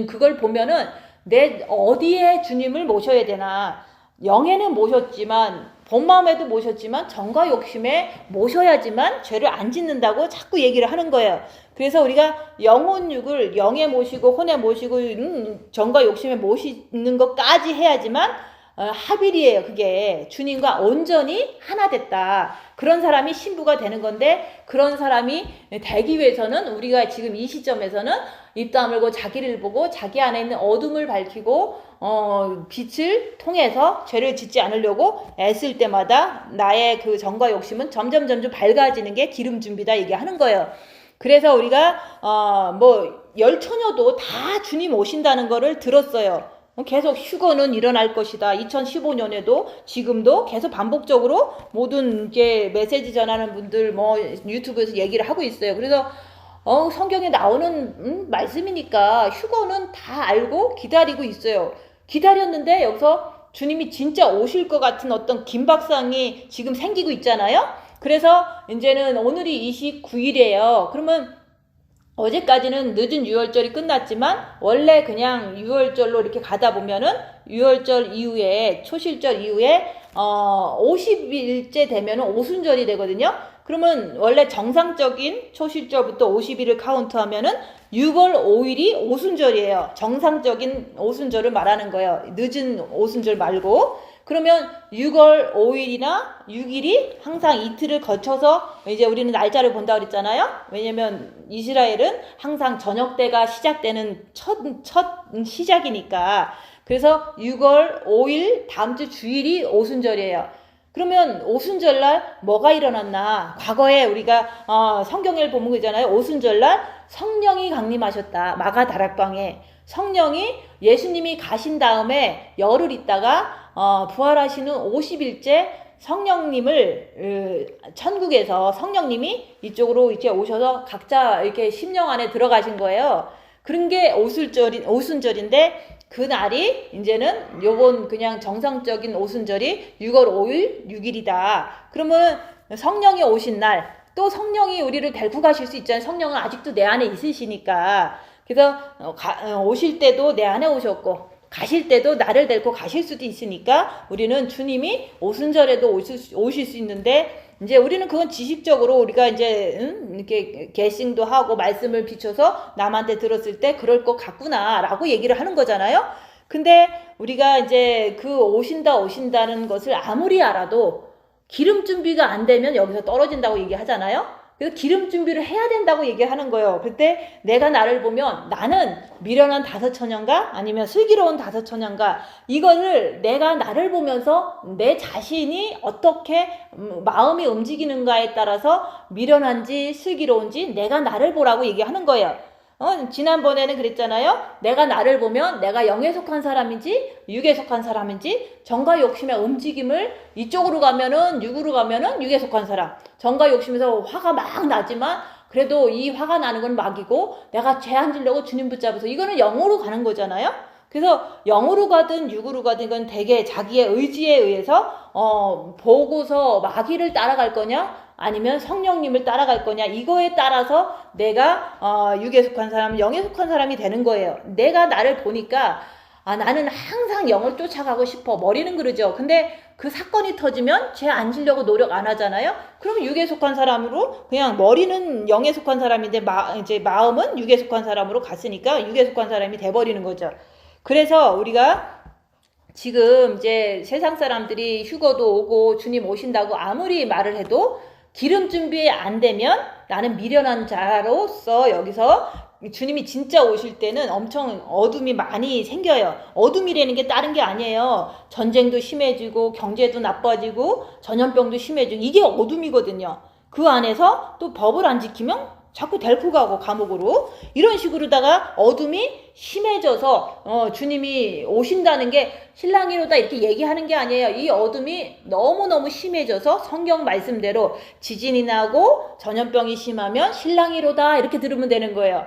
그걸 보면은 내 어디에 주님을 모셔야 되나. 영에는 모셨지만, 본 마음에도 모셨지만 정과 욕심에 모셔야지만 죄를 안 짓는다고 자꾸 얘기를 하는 거예요. 그래서 우리가 영혼육을 영에 모시고 혼에 모시고 정과 욕심에 모시는 것까지 해야지만 합일이에요. 그게 주님과 온전히 하나 됐다. 그런 사람이 신부가 되는 건데, 그런 사람이 되기 위해서는 우리가 지금 이 시점에서는 입 다물고 자기를 보고 자기 안에 있는 어둠을 밝히고 빛을 통해서 죄를 짓지 않으려고 애쓸 때마다 나의 그 정과 욕심은 점점 밝아지는 게 기름 준비다 얘기하는 거예요. 그래서 우리가 열처녀도 다 주님 오신다는 거를 들었어요. 계속 휴거는 일어날 것이다. 2015년에도 지금도 계속 반복적으로 모든 이제 메시지 전하는 분들 유튜브에서 얘기를 하고 있어요. 그래서 성경에 나오는 말씀이니까 휴거는 다 알고 기다리고 있어요. 기다렸는데 여기서 주님이 진짜 오실 것 같은 어떤 긴박상이 지금 생기고 있잖아요. 그래서 이제는 오늘이 29일이에요. 그러면 어제까지는 늦은 유월절이 끝났지만 원래 그냥 유월절로 이렇게 가다 보면은 유월절 이후에 초실절 이후에 50일째 되면은 오순절이 되거든요. 그러면 원래 정상적인 초실절부터 50일을 카운트하면은 6월 5일이 오순절이에요. 정상적인 오순절을 말하는 거예요. 늦은 오순절 말고. 그러면 6월 5일이나 6일이 항상 이틀을 거쳐서 이제 우리는 날짜를 본다고 그랬잖아요. 왜냐면 이스라엘은 항상 저녁 때가 시작되는 첫 시작이니까. 그래서 6월 5일 다음 주 주일이 오순절이에요. 그러면 오순절날 뭐가 일어났나? 과거에 우리가 성경을 보면 그잖아요. 오순절날 성령이 강림하셨다. 마가다락방에 성령이 예수님이 가신 다음에 열흘 있다가 부활하시는 50일째 성령님을 천국에서 성령님이 이쪽으로 이렇게 오셔서 각자 이렇게 심령 안에 들어가신 거예요. 그런 게 오순절인데, 그 날이 이제는 요번 그냥 정상적인 오순절이 6월 5일 6일이다. 그러면 성령이 오신 날, 또 성령이 우리를 데리고 가실 수 있잖아요. 성령은 아직도 내 안에 있으시니까. 그래서 오실 때도 내 안에 오셨고 가실 때도 나를 데리고 가실 수도 있으니까 우리는 주님이 오순절에도 오실 수 있는데, 이제 우리는 그건 지식적으로 우리가 이제 이렇게 개싱도 하고 말씀을 비춰서 남한테 들었을 때 그럴 것 같구나라고 얘기를 하는 거잖아요. 근데 우리가 이제 그 오신다는 것을 아무리 알아도 기름 준비가 안 되면 여기서 떨어진다고 얘기하잖아요. 그래서 기름 준비를 해야 된다고 얘기하는 거예요. 그때 내가 나를 보면 나는 미련한 다섯처녀인가 아니면 슬기로운 다섯처녀인가, 이거를 내가 나를 보면서 내 자신이 어떻게 마음이 움직이는가에 따라서 미련한지 슬기로운지 내가 나를 보라고 얘기하는 거예요. 지난번에는 그랬잖아요. 내가 나를 보면 내가 영에 속한 사람인지 육에 속한 사람인지, 정과 욕심의 움직임을 이쪽으로 가면은 육으로 가면은 육에 속한 사람, 정과 욕심에서 화가 막 나지만 그래도 이 화가 나는 건 막이고 내가 죄 안 지려고 주님 붙잡아서, 이거는 영으로 가는 거잖아요. 그래서 영으로 가든 육으로 가든 이건 되게 자기의 의지에 의해서 보고서 마귀를 따라갈 거냐 아니면 성령님을 따라갈 거냐, 이거에 따라서 내가 육에 속한 사람, 영에 속한 사람이 되는 거예요. 내가 나를 보니까 나는 항상 영을 쫓아가고 싶어. 머리는 그러죠. 근데 그 사건이 터지면 죄 안 지려고 노력 안 하잖아요. 그러면 육에 속한 사람으로, 그냥 머리는 영에 속한 사람인데 이제 마음은 육에 속한 사람으로 갔으니까 육에 속한 사람이 돼버리는 거죠. 그래서 우리가 지금 이제 세상 사람들이 휴거도 오고 주님 오신다고 아무리 말을 해도 기름 준비 안 되면 나는 미련한 자로서 여기서 주님이 진짜 오실 때는 엄청 어둠이 많이 생겨요. 어둠이라는 게 다른 게 아니에요. 전쟁도 심해지고 경제도 나빠지고 전염병도 심해지고, 이게 어둠이거든요. 그 안에서 또 법을 안 지키면 자꾸 데리고 가고 감옥으로, 이런 식으로다가 어둠이 심해져서 주님이 오신다는 게 신랑이로다 이렇게 얘기하는 게 아니에요. 이 어둠이 너무너무 심해져서 성경 말씀대로 지진이 나고 전염병이 심하면 신랑이로다 이렇게 들으면 되는 거예요.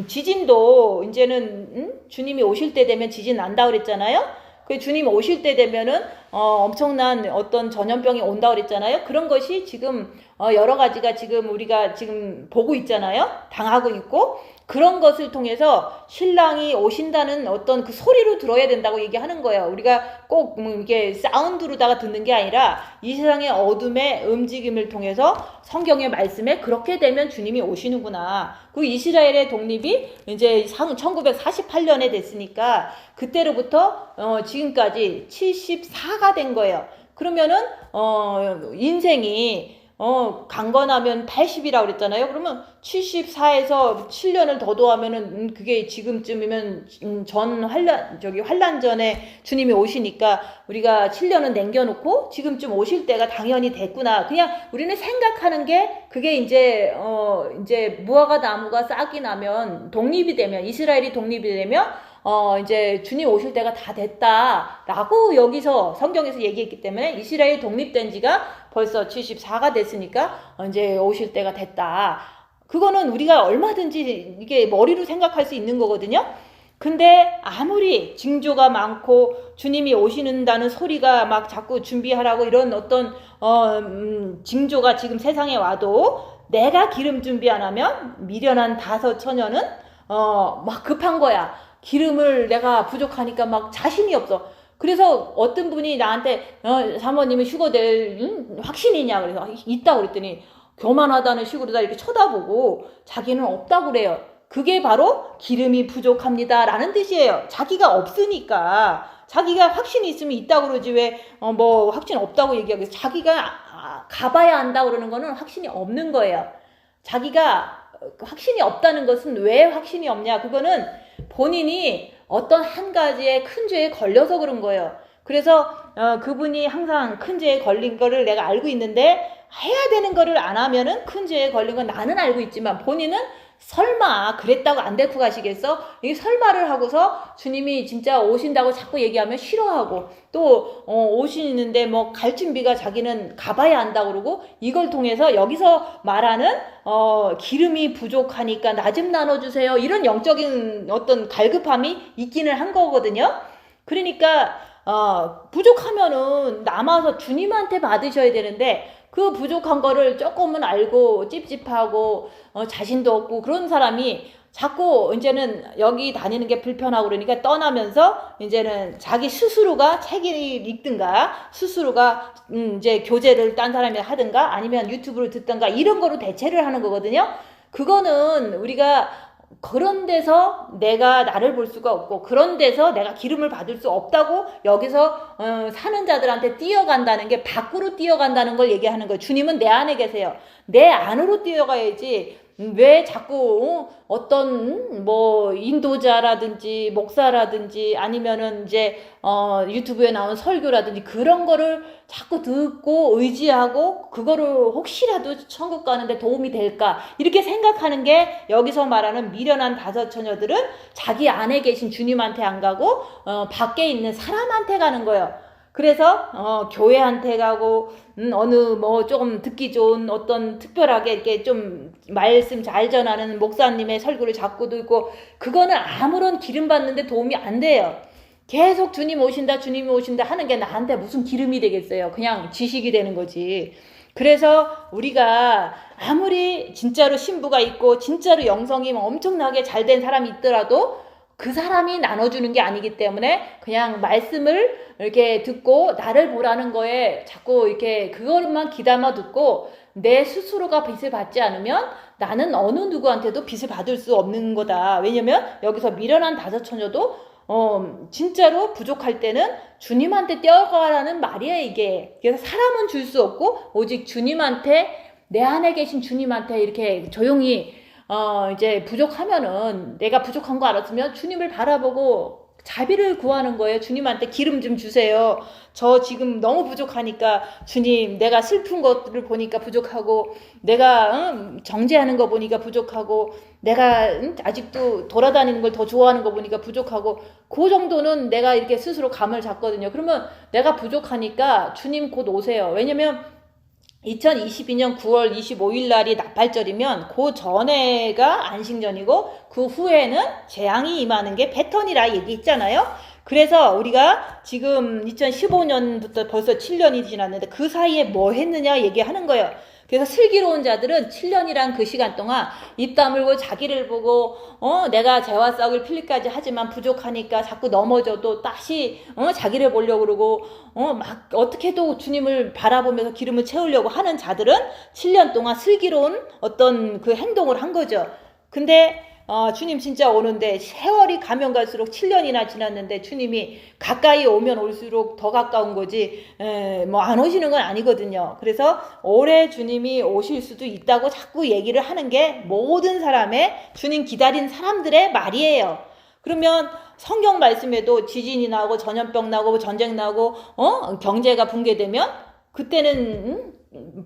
지진도 이제는 주님이 오실 때 되면 지진 난다 그랬잖아요. 그 주님 오실 때 되면은 엄청난 어떤 전염병이 온다 그랬잖아요. 그런 것이 지금 여러 가지가 지금 우리가 지금 보고 있잖아요. 당하고 있고, 그런 것을 통해서 신랑이 오신다는 어떤 그 소리로 들어야 된다고 얘기하는 거예요. 우리가 꼭 이게 사운드로다가 듣는 게 아니라 이 세상의 어둠의 움직임을 통해서 성경의 말씀에 그렇게 되면 주님이 오시는구나. 그 이스라엘의 독립이 이제 1948년에 됐으니까 그때로부터 지금까지 74가 된 거예요. 그러면은 인생이 강건하면 80이라고 그랬잖아요. 그러면 74에서 7년을 더 더하면은 그게 지금쯤이면 환란 전에 주님이 오시니까 우리가 7년은 남겨놓고 지금쯤 오실 때가 당연히 됐구나. 그냥 우리는 생각하는 게 그게 이제 무화과 나무가 싹이 나면 독립이 되면, 이스라엘이 독립이 되면 이제 주님 오실 때가 다 됐다라고 여기서 성경에서 얘기했기 때문에 이스라엘 독립된 지가 벌써 74가 됐으니까 이제 오실 때가 됐다. 그거는 우리가 얼마든지 이게 머리로 생각할 수 있는 거거든요. 근데 아무리 징조가 많고 주님이 오시는다는 소리가 막 자꾸 준비하라고 이런 어떤 징조가 지금 세상에 와도 내가 기름 준비 안 하면 미련한 다섯처녀는 막 급한 거야. 기름을 내가 부족하니까 막 자신이 없어. 그래서 어떤 분이 나한테 사모님이 휴거될 확신이냐 그래서 있다고 그랬더니 교만하다는 식으로 다 이렇게 쳐다보고 자기는 없다고 그래요. 그게 바로 기름이 부족합니다 라는 뜻이에요. 자기가 없으니까. 자기가 확신이 있으면 있다고 그러지 왜 확신 없다고 얘기하겠어. 자기가 가봐야 한다고 그러는 거는 확신이 없는 거예요. 자기가 확신이 없다는 것은 왜 확신이 없냐, 그거는 본인이 어떤 한 가지의 큰 죄에 걸려서 그런 거예요. 그래서 그분이 항상 큰 죄에 걸린 거를 내가 알고 있는데 해야 되는 거를 안 하면은 큰 죄에 걸린 건 나는 알고 있지만 본인은 설마 그랬다고 안 데리고 가시겠어? 이게 설마를 하고서 주님이 진짜 오신다고 자꾸 얘기하면 싫어하고 또 오시는데 갈 준비가 자기는 가봐야 한다고 그러고, 이걸 통해서 여기서 말하는 기름이 부족하니까 나 좀 나눠주세요 이런 영적인 어떤 갈급함이 있기는 한 거거든요. 그러니까 부족하면은 남아서 주님한테 받으셔야 되는데 그 부족한 거를 조금은 알고 찝찝하고 자신도 없고 그런 사람이 자꾸 이제는 여기 다니는 게 불편하고 그러니까 떠나면서 이제는 자기 스스로가 책을 읽든가 스스로가 이제 교제를 딴 사람이 하든가 아니면 유튜브를 듣든가 이런 거로 대체를 하는 거거든요. 그거는 우리가 그런 데서 내가 나를 볼 수가 없고 그런 데서 내가 기름을 받을 수 없다고 여기서 사는 자들한테 뛰어간다는 게 밖으로 뛰어간다는 걸 얘기하는 거예요. 주님은 내 안에 계세요. 내 안으로 뛰어가야지 왜 자꾸 어떤 뭐 인도자라든지 목사라든지 아니면은 이제 유튜브에 나온 설교라든지 그런 거를 자꾸 듣고 의지하고 그거를 혹시라도 천국 가는데 도움이 될까 이렇게 생각하는 게 여기서 말하는 미련한 다섯 처녀들은 자기 안에 계신 주님한테 안 가고 밖에 있는 사람한테 가는 거예요. 그래서 교회한테 가고 어느 뭐 조금 듣기 좋은 어떤 특별하게 이렇게 좀 말씀 잘 전하는 목사님의 설교를 자꾸 듣고 그거는 아무런 기름 받는데 도움이 안 돼요. 계속 주님 오신다 주님이 오신다 하는 게 나한테 무슨 기름이 되겠어요. 그냥 지식이 되는 거지. 그래서 우리가 아무리 진짜로 신부가 있고 진짜로 영성이 엄청나게 잘된 사람이 있더라도 그 사람이 나눠주는 게 아니기 때문에 그냥 말씀을 이렇게 듣고 나를 보라는 거에 자꾸 이렇게 그것만 귀담아 듣고 내 스스로가 빚을 받지 않으면 나는 어느 누구한테도 빚을 받을 수 없는 거다. 왜냐면 여기서 미련한 다섯 처녀도 진짜로 부족할 때는 주님한테 뛰어가라는 말이에요, 이게. 그래서 사람은 줄 수 없고 오직 주님한테 내 안에 계신 주님한테 이렇게 조용히 이제 부족하면은 내가 부족한 거 알았으면 주님을 바라보고 자비를 구하는 거예요. 주님한테 기름 좀 주세요. 저 지금 너무 부족하니까 주님 내가 슬픈 것들을 보니까 부족하고 내가 정죄하는 거 보니까 부족하고 내가 아직도 돌아다니는 걸 더 좋아하는 거 보니까 부족하고 그 정도는 내가 이렇게 스스로 감을 잡거든요. 그러면 내가 부족하니까 주님 곧 오세요. 왜냐면 2022년 9월 25일 날이 나팔절이면 그 전에가 안식년이고 그 후에는 재앙이 임하는 게 패턴이라 얘기했잖아요. 그래서 우리가 지금 2015년부터 벌써 7년이 지났는데 그 사이에 뭐 했느냐 얘기하는 거예요. 그래서 슬기로운 자들은 7년이란 그 시간 동안 입 다물고 자기를 보고 내가 재와 썩을 필리까지 하지만 부족하니까 자꾸 넘어져도 다시 자기를 보려고 그러고 막 어떻게도 주님을 바라보면서 기름을 채우려고 하는 자들은 7년 동안 슬기로운 어떤 그 행동을 한 거죠. 근데 주님 진짜 오는데 세월이 가면 갈수록 7년이나 지났는데 주님이 가까이 오면 올수록 더 가까운 거지 뭐 안 오시는 건 아니거든요. 그래서 올해 주님이 오실 수도 있다고 자꾸 얘기를 하는 게 모든 사람의 주님 기다린 사람들의 말이에요. 그러면 성경 말씀에도 지진이 나고 전염병 나고 전쟁 나고 경제가 붕괴되면 그때는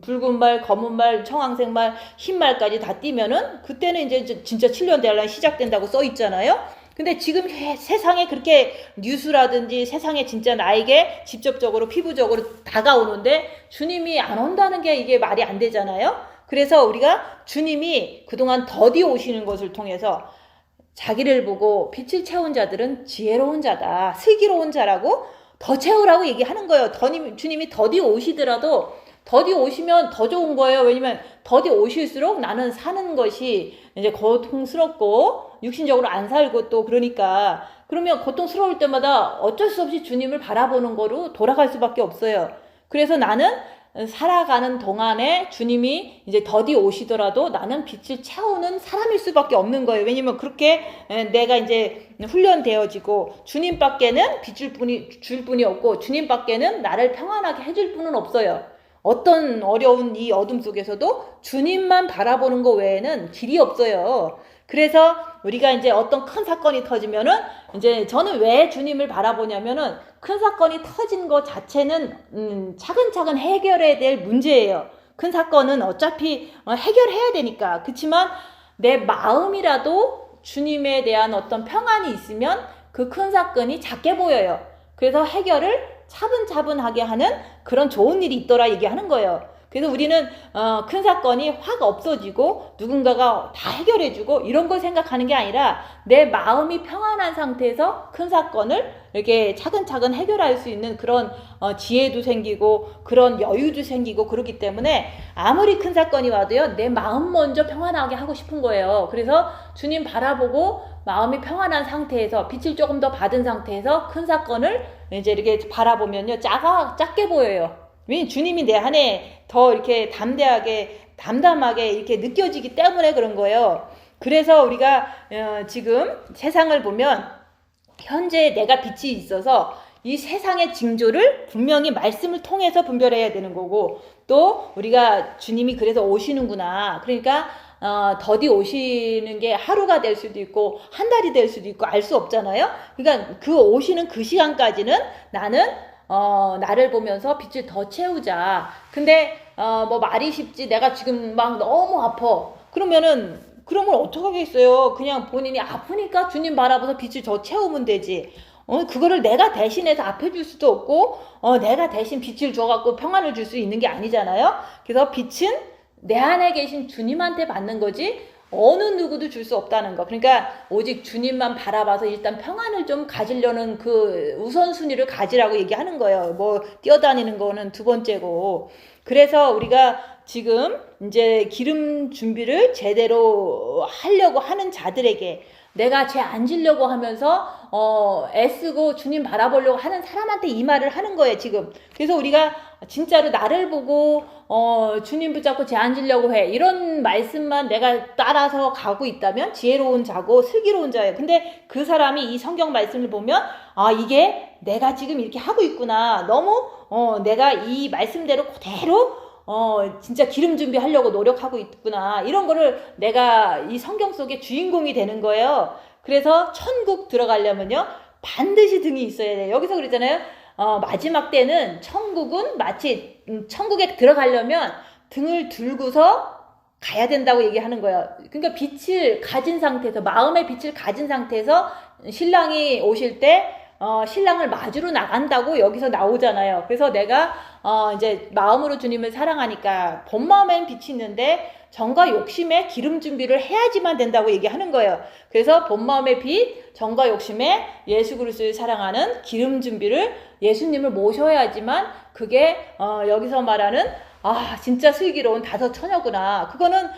붉은 말, 검은 말, 청황색 말, 흰 말까지 다 띄면은 그때는 이제 진짜 7년 대란이 시작된다고 써 있잖아요. 근데 지금 세상에 그렇게 뉴스라든지 세상에 진짜 나에게 직접적으로 피부적으로 다가오는데 주님이 안 온다는 게 이게 말이 안 되잖아요. 그래서 우리가 주님이 그동안 더디 오시는 것을 통해서 자기를 보고 빛을 채운 자들은 지혜로운 자다, 슬기로운 자라고 더 채우라고 얘기하는 거예요. 주님이 더디 오시더라도 더디 오시면 더 좋은 거예요. 왜냐면 더디 오실수록 나는 사는 것이 이제 고통스럽고 육신적으로 안 살고 또 그러니까 그러면 고통스러울 때마다 어쩔 수 없이 주님을 바라보는 거로 돌아갈 수밖에 없어요. 그래서 나는 살아가는 동안에 주님이 이제 더디 오시더라도 나는 빛을 채우는 사람일 수밖에 없는 거예요. 왜냐면 그렇게 내가 이제 훈련되어지고 주님밖에는 빛을 줄 분이 없고 주님밖에는 나를 평안하게 해줄 분은 없어요. 어떤 어려운 이 어둠 속에서도 주님만 바라보는 거 외에는 길이 없어요. 그래서 우리가 이제 어떤 큰 사건이 터지면은 이제 저는 왜 주님을 바라보냐면은 큰 사건이 터진 것 자체는 차근차근 해결해야 될 문제예요. 큰 사건은 어차피 해결해야 되니까. 그렇지만 내 마음이라도 주님에 대한 어떤 평안이 있으면 그 큰 사건이 작게 보여요. 그래서 해결을 차분차분하게 하는 그런 좋은 일이 있더라 얘기하는 거예요. 그래서 우리는 큰 사건이 확 없어지고 누군가가 다 해결해주고 이런 걸 생각하는 게 아니라 내 마음이 평안한 상태에서 큰 사건을 이렇게 차근차근 해결할 수 있는 그런 지혜도 생기고 그런 여유도 생기고 그렇기 때문에 아무리 큰 사건이 와도요 내 마음 먼저 평안하게 하고 싶은 거예요. 그래서 주님 바라보고 마음이 평안한 상태에서 빛을 조금 더 받은 상태에서 큰 사건을 이제 이렇게 바라보면요 작게 보여요. 왜냐면 주님이 내 안에 더 이렇게 담대하게 담담하게 이렇게 느껴지기 때문에 그런 거예요. 그래서 우리가 지금 세상을 보면 현재 내가 빛이 있어서 이 세상의 징조를 분명히 말씀을 통해서 분별해야 되는 거고, 또 우리가 주님이 그래서 오시는구나, 그러니까 더디 오시는 게 하루가 될 수도 있고 한 달이 될 수도 있고 알 수 없잖아요. 그러니까 그 오시는 그 시간까지는 나는 나를 보면서 빛을 더 채우자. 근데 뭐 말이 쉽지, 내가 지금 막 너무 아파, 그러면 어떡하겠어요. 그냥 본인이 아프니까 주님 바라보면서 빛을 더 채우면 되지. 그거를 내가 대신해서 앞해줄 수도 없고, 내가 대신 빛을 줘갖고 평안을 줄 수 있는 게 아니잖아요. 그래서 빛은 내 안에 계신 주님한테 받는 거지, 어느 누구도 줄 수 없다는 거. 그러니까 오직 주님만 바라봐서 일단 평안을 좀 가지려는 그 우선순위를 가지라고 얘기하는 거예요. 뭐 뛰어다니는 거는 두 번째고. 그래서 우리가 지금 이제 기름 준비를 제대로 하려고 하는 자들에게, 내가 죄 안 지려고 하면서 애쓰고 주님 바라보려고 하는 사람한테 이 말을 하는 거예요, 지금. 그래서 우리가 진짜로 나를 보고 주님 붙잡고 죄 안 지려고 해, 이런 말씀만 내가 따라서 가고 있다면 지혜로운 자고 슬기로운 자예요. 근데 그 사람이 이 성경 말씀을 보면, 이게 내가 지금 이렇게 하고 있구나, 너무 내가 이 말씀대로 그대로 진짜 기름 준비하려고 노력하고 있구나, 이런 거를 내가 이 성경 속의 주인공이 되는 거예요. 그래서 천국 들어가려면요 반드시 등이 있어야 돼요. 여기서 그랬잖아요. 마지막 때는 천국은 마치 천국에 들어가려면 등을 들고서 가야 된다고 얘기하는 거예요. 그러니까 빛을 가진 상태에서, 마음의 빛을 가진 상태에서 신랑이 오실 때 신랑을 맞으러 나간다고 여기서 나오잖아요. 그래서 내가 이제 마음으로 주님을 사랑하니까 본 마음엔 빛이 있는데 정과 욕심에 기름 준비를 해야지만 된다고 얘기하는 거예요. 그래서 본 마음의 빛, 정과 욕심에 예수 그리스도를 사랑하는 기름 준비를, 예수님을 모셔야지만 그게 여기서 말하는 진짜 슬기로운 다섯 처녀구나. 그거는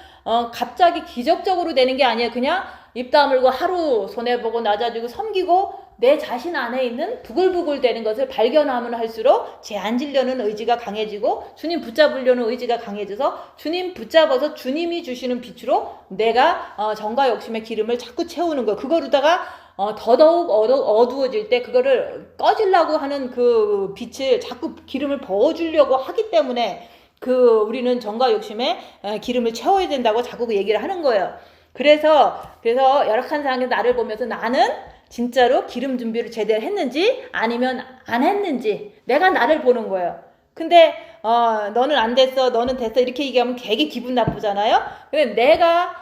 갑자기 기적적으로 되는 게 아니에요. 그냥 입 다물고 하루 손해보고 낮아지고 섬기고 내 자신 안에 있는 부글부글 되는 것을 발견하면 할수록 죄 안 지려는 의지가 강해지고 주님 붙잡으려는 의지가 강해져서 주님 붙잡아서 주님이 주시는 빛으로 내가 정과 욕심의 기름을 자꾸 채우는 거. 그거로다가 더더욱 어두워질 때 그거를 꺼지려고 하는 그 빛을 자꾸 기름을 부어주려고 하기 때문에 우리는 정과 욕심에 기름을 채워야 된다고 자꾸 얘기를 하는 거예요. 그래서 열악한 상황에서 나를 보면서 나는 진짜로 기름 준비를 제대로 했는지 아니면 안 했는지 내가 나를 보는 거예요. 근데 너는 안 됐어, 너는 됐어, 이렇게 얘기하면 되게 기분 나쁘잖아요. 근데 내가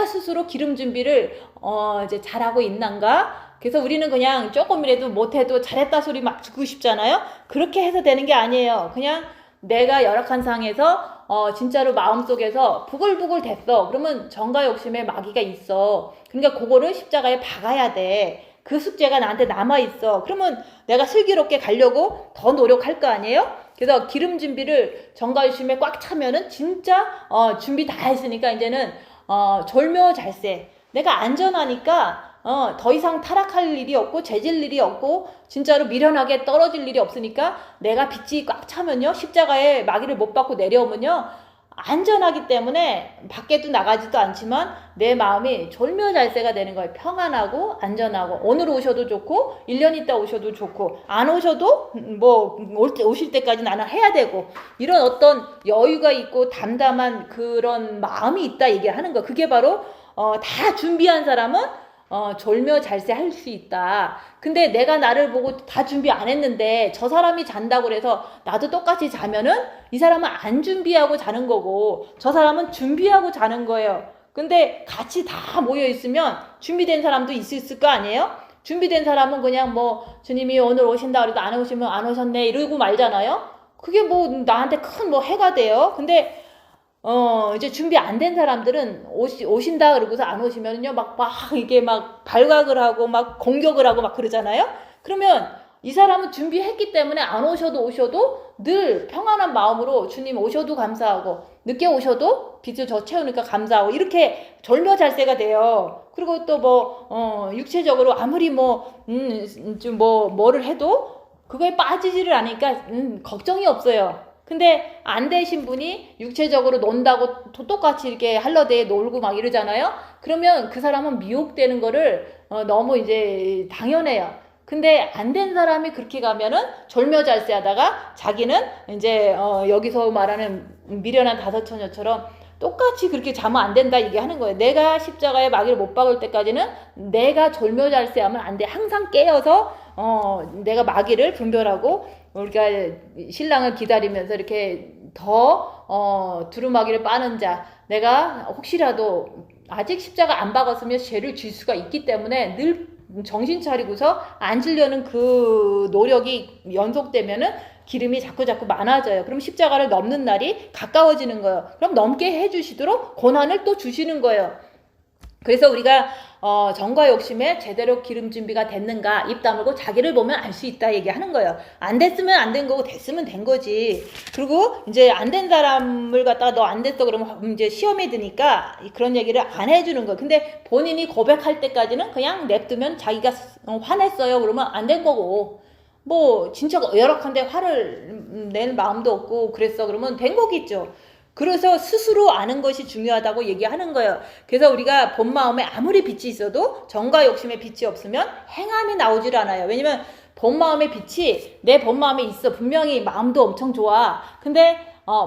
스스로 기름 준비를 이제 잘하고 있는가? 그래서 우리는 그냥 조금이라도 못해도 잘했다 소리 막 듣고 싶잖아요. 그렇게 해서 되는 게 아니에요. 그냥 내가 열악한 상황에서 진짜로 마음속에서 부글부글 됐어. 그러면 정과 욕심의 마귀가 있어. 그러니까 그거를 십자가에 박아야 돼. 그 숙제가 나한테 남아있어. 그러면 내가 슬기롭게 가려고 더 노력할 거 아니에요? 그래서 기름 준비를 정과 욕심에 꽉 차면은 진짜 준비 다 했으니까 이제는 졸묘잘세. 내가 안전하니까 더 이상 타락할 일이 없고 죄질 일이 없고 진짜로 미련하게 떨어질 일이 없으니까 내가 빛이 꽉 차면요, 십자가에 마귀를 못 받고 내려오면요 안전하기 때문에 밖에도 나가지도 않지만 내 마음이 졸묘잘세가 되는 거예요. 평안하고 안전하고, 오늘 오셔도 좋고 1년 있다 오셔도 좋고 안 오셔도 뭐 오실 때까지 나는 해야 되고, 이런 어떤 여유가 있고 담담한 그런 마음이 있다 얘기하는 거. 그게 바로 다 준비한 사람은 졸묘잘세 할 수 있다. 근데 내가 나를 보고 다 준비 안 했는데 저 사람이 잔다고 그래서 나도 똑같이 자면은 이 사람은 안 준비하고 자는 거고 저 사람은 준비하고 자는 거예요. 근데 같이 다 모여 있으면 준비된 사람도 있을 거 아니에요? 준비된 사람은 그냥 뭐 주님이 오늘 오신다 그래도 안 오시면 안 오셨네 이러고 말잖아요. 그게 뭐 나한테 큰 뭐 해가 돼요. 근데 이제 준비 안 된 사람들은 오신다 그러고서 안 오시면요 막 이게 막 발각을 하고 막 공격을 하고 막 그러잖아요. 그러면 이 사람은 준비했기 때문에 안 오셔도 늘 평안한 마음으로 주님 오셔도 감사하고 늦게 오셔도 빛을 저 채우니까 감사하고 이렇게 졸묘잘세가 돼요. 그리고 또 뭐 육체적으로 아무리 뭐를 해도 그거에 빠지지를 않으니까 걱정이 없어요. 근데 안 되신 분이 육체적으로 논다고 똑같이 이렇게 할러데에 놀고 막 이러잖아요. 그러면 그 사람은 미혹되는 거를 너무 이제 당연해요. 근데 안 된 사람이 그렇게 가면은 졸며잘세 하다가 자기는 이제 여기서 말하는 미련한 다섯 처녀처럼 똑같이 그렇게 자면 안 된다 얘기하는 거예요. 내가 십자가에 마귀를 못 박을 때까지는 내가 졸며잘세 하면 안 돼. 항상 깨어서 내가 마귀를 분별하고 우리가 신랑을 기다리면서 이렇게 더 두루마기를 빠는 자, 내가 혹시라도 아직 십자가 안 박았으면 죄를 질 수가 있기 때문에 늘 정신 차리고서 앉으려는 그 노력이 연속되면은 기름이 자꾸 많아져요. 그럼 십자가를 넘는 날이 가까워지는 거예요. 그럼 넘게 해주시도록 고난을 또 주시는 거예요. 그래서 우리가 정과 욕심에 제대로 기름 준비가 됐는가 입 다물고 자기를 보면 알 수 있다 얘기하는 거예요. 안 됐으면 안 된 거고 됐으면 된 거지. 그리고 이제 안 된 사람을 갖다가 너 안 됐어 그러면 이제 시험에 드니까 그런 얘기를 안 해주는 거예요. 근데 본인이 고백할 때까지는 그냥 냅두면 자기가 화냈어요 그러면 안 된 거고, 뭐 진짜 열악한데 화를 낼 마음도 없고 그랬어 그러면 된 거겠죠. 그래서 스스로 아는 것이 중요하다고 얘기하는 거예요. 그래서 우리가 본 마음에 아무리 빛이 있어도 정과 욕심에 빛이 없으면 행함이 나오질 않아요. 왜냐면 본 마음의 빛이 내 본 마음에 있어. 분명히 마음도 엄청 좋아. 근데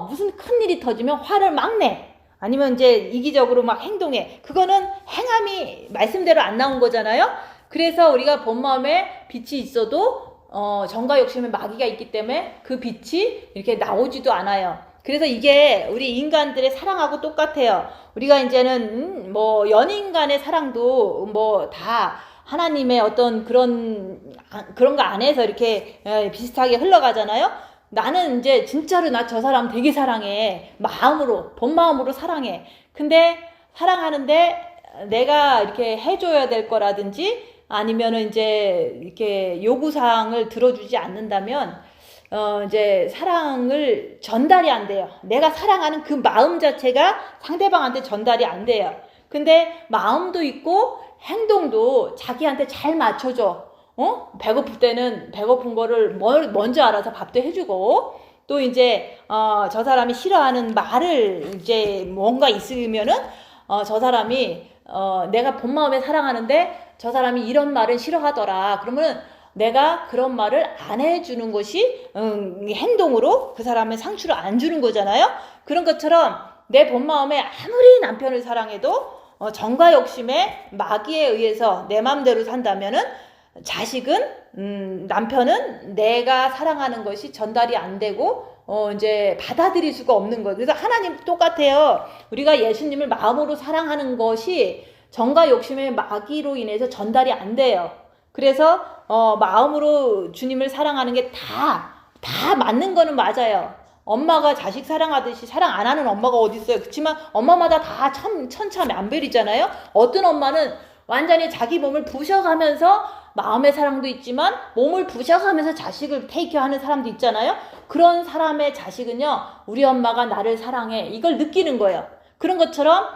무슨 큰일이 터지면 화를 막 내. 아니면 이제 이기적으로 막 행동해. 그거는 행함이 말씀대로 안 나온 거잖아요. 그래서 우리가 본 마음에 빛이 있어도 정과 욕심에 마귀가 있기 때문에 그 빛이 이렇게 나오지도 않아요. 그래서 이게 우리 인간들의 사랑하고 똑같아요. 우리가 이제는 뭐 연인 간의 사랑도 뭐 다 하나님의 어떤 그런 거 안에서 이렇게 비슷하게 흘러가잖아요. 나는 이제 진짜로 나 저 사람 되게 사랑해. 마음으로, 본 마음으로 사랑해. 근데 사랑하는데 내가 이렇게 해줘야 될 거라든지 아니면은 이제 이렇게 요구사항을 들어주지 않는다면 이제 사랑을 전달이 안 돼요. 내가 사랑하는 그 마음 자체가 상대방한테 전달이 안 돼요. 근데 마음도 있고 행동도 자기한테 잘 맞춰줘. 배고플 때는 배고픈 거를 먼저 알아서 밥도 해주고, 또 이제 저 사람이 싫어하는 말을 이제 뭔가 있으면은 저 사람이 내가 본 마음에 사랑하는데 저 사람이 이런 말은 싫어하더라. 그러면 내가 그런 말을 안 해주는 것이 행동으로 그 사람의 상처를 안 주는 거잖아요. 그런 것처럼 내 본 마음에 아무리 남편을 사랑해도 정과 욕심에 마귀에 의해서 내 마음대로 산다면은 자식은 남편은 내가 사랑하는 것이 전달이 안 되고 이제 받아들일 수가 없는 거예요. 그래서 하나님 똑같아요. 우리가 예수님을 마음으로 사랑하는 것이 정과 욕심의 마귀로 인해서 전달이 안 돼요. 그래서 마음으로 주님을 사랑하는 게 다 맞는 거는 맞아요. 엄마가 자식 사랑하듯이 사랑 안 하는 엄마가 어디 있어요. 그렇지만 엄마마다 다 천차만별이잖아요. 어떤 엄마는 완전히 자기 몸을 부셔가면서 마음의 사랑도 있지만 몸을 부셔가면서 자식을 테이크하는 사람도 있잖아요. 그런 사람의 자식은요, 우리 엄마가 나를 사랑해, 이걸 느끼는 거예요. 그런 것처럼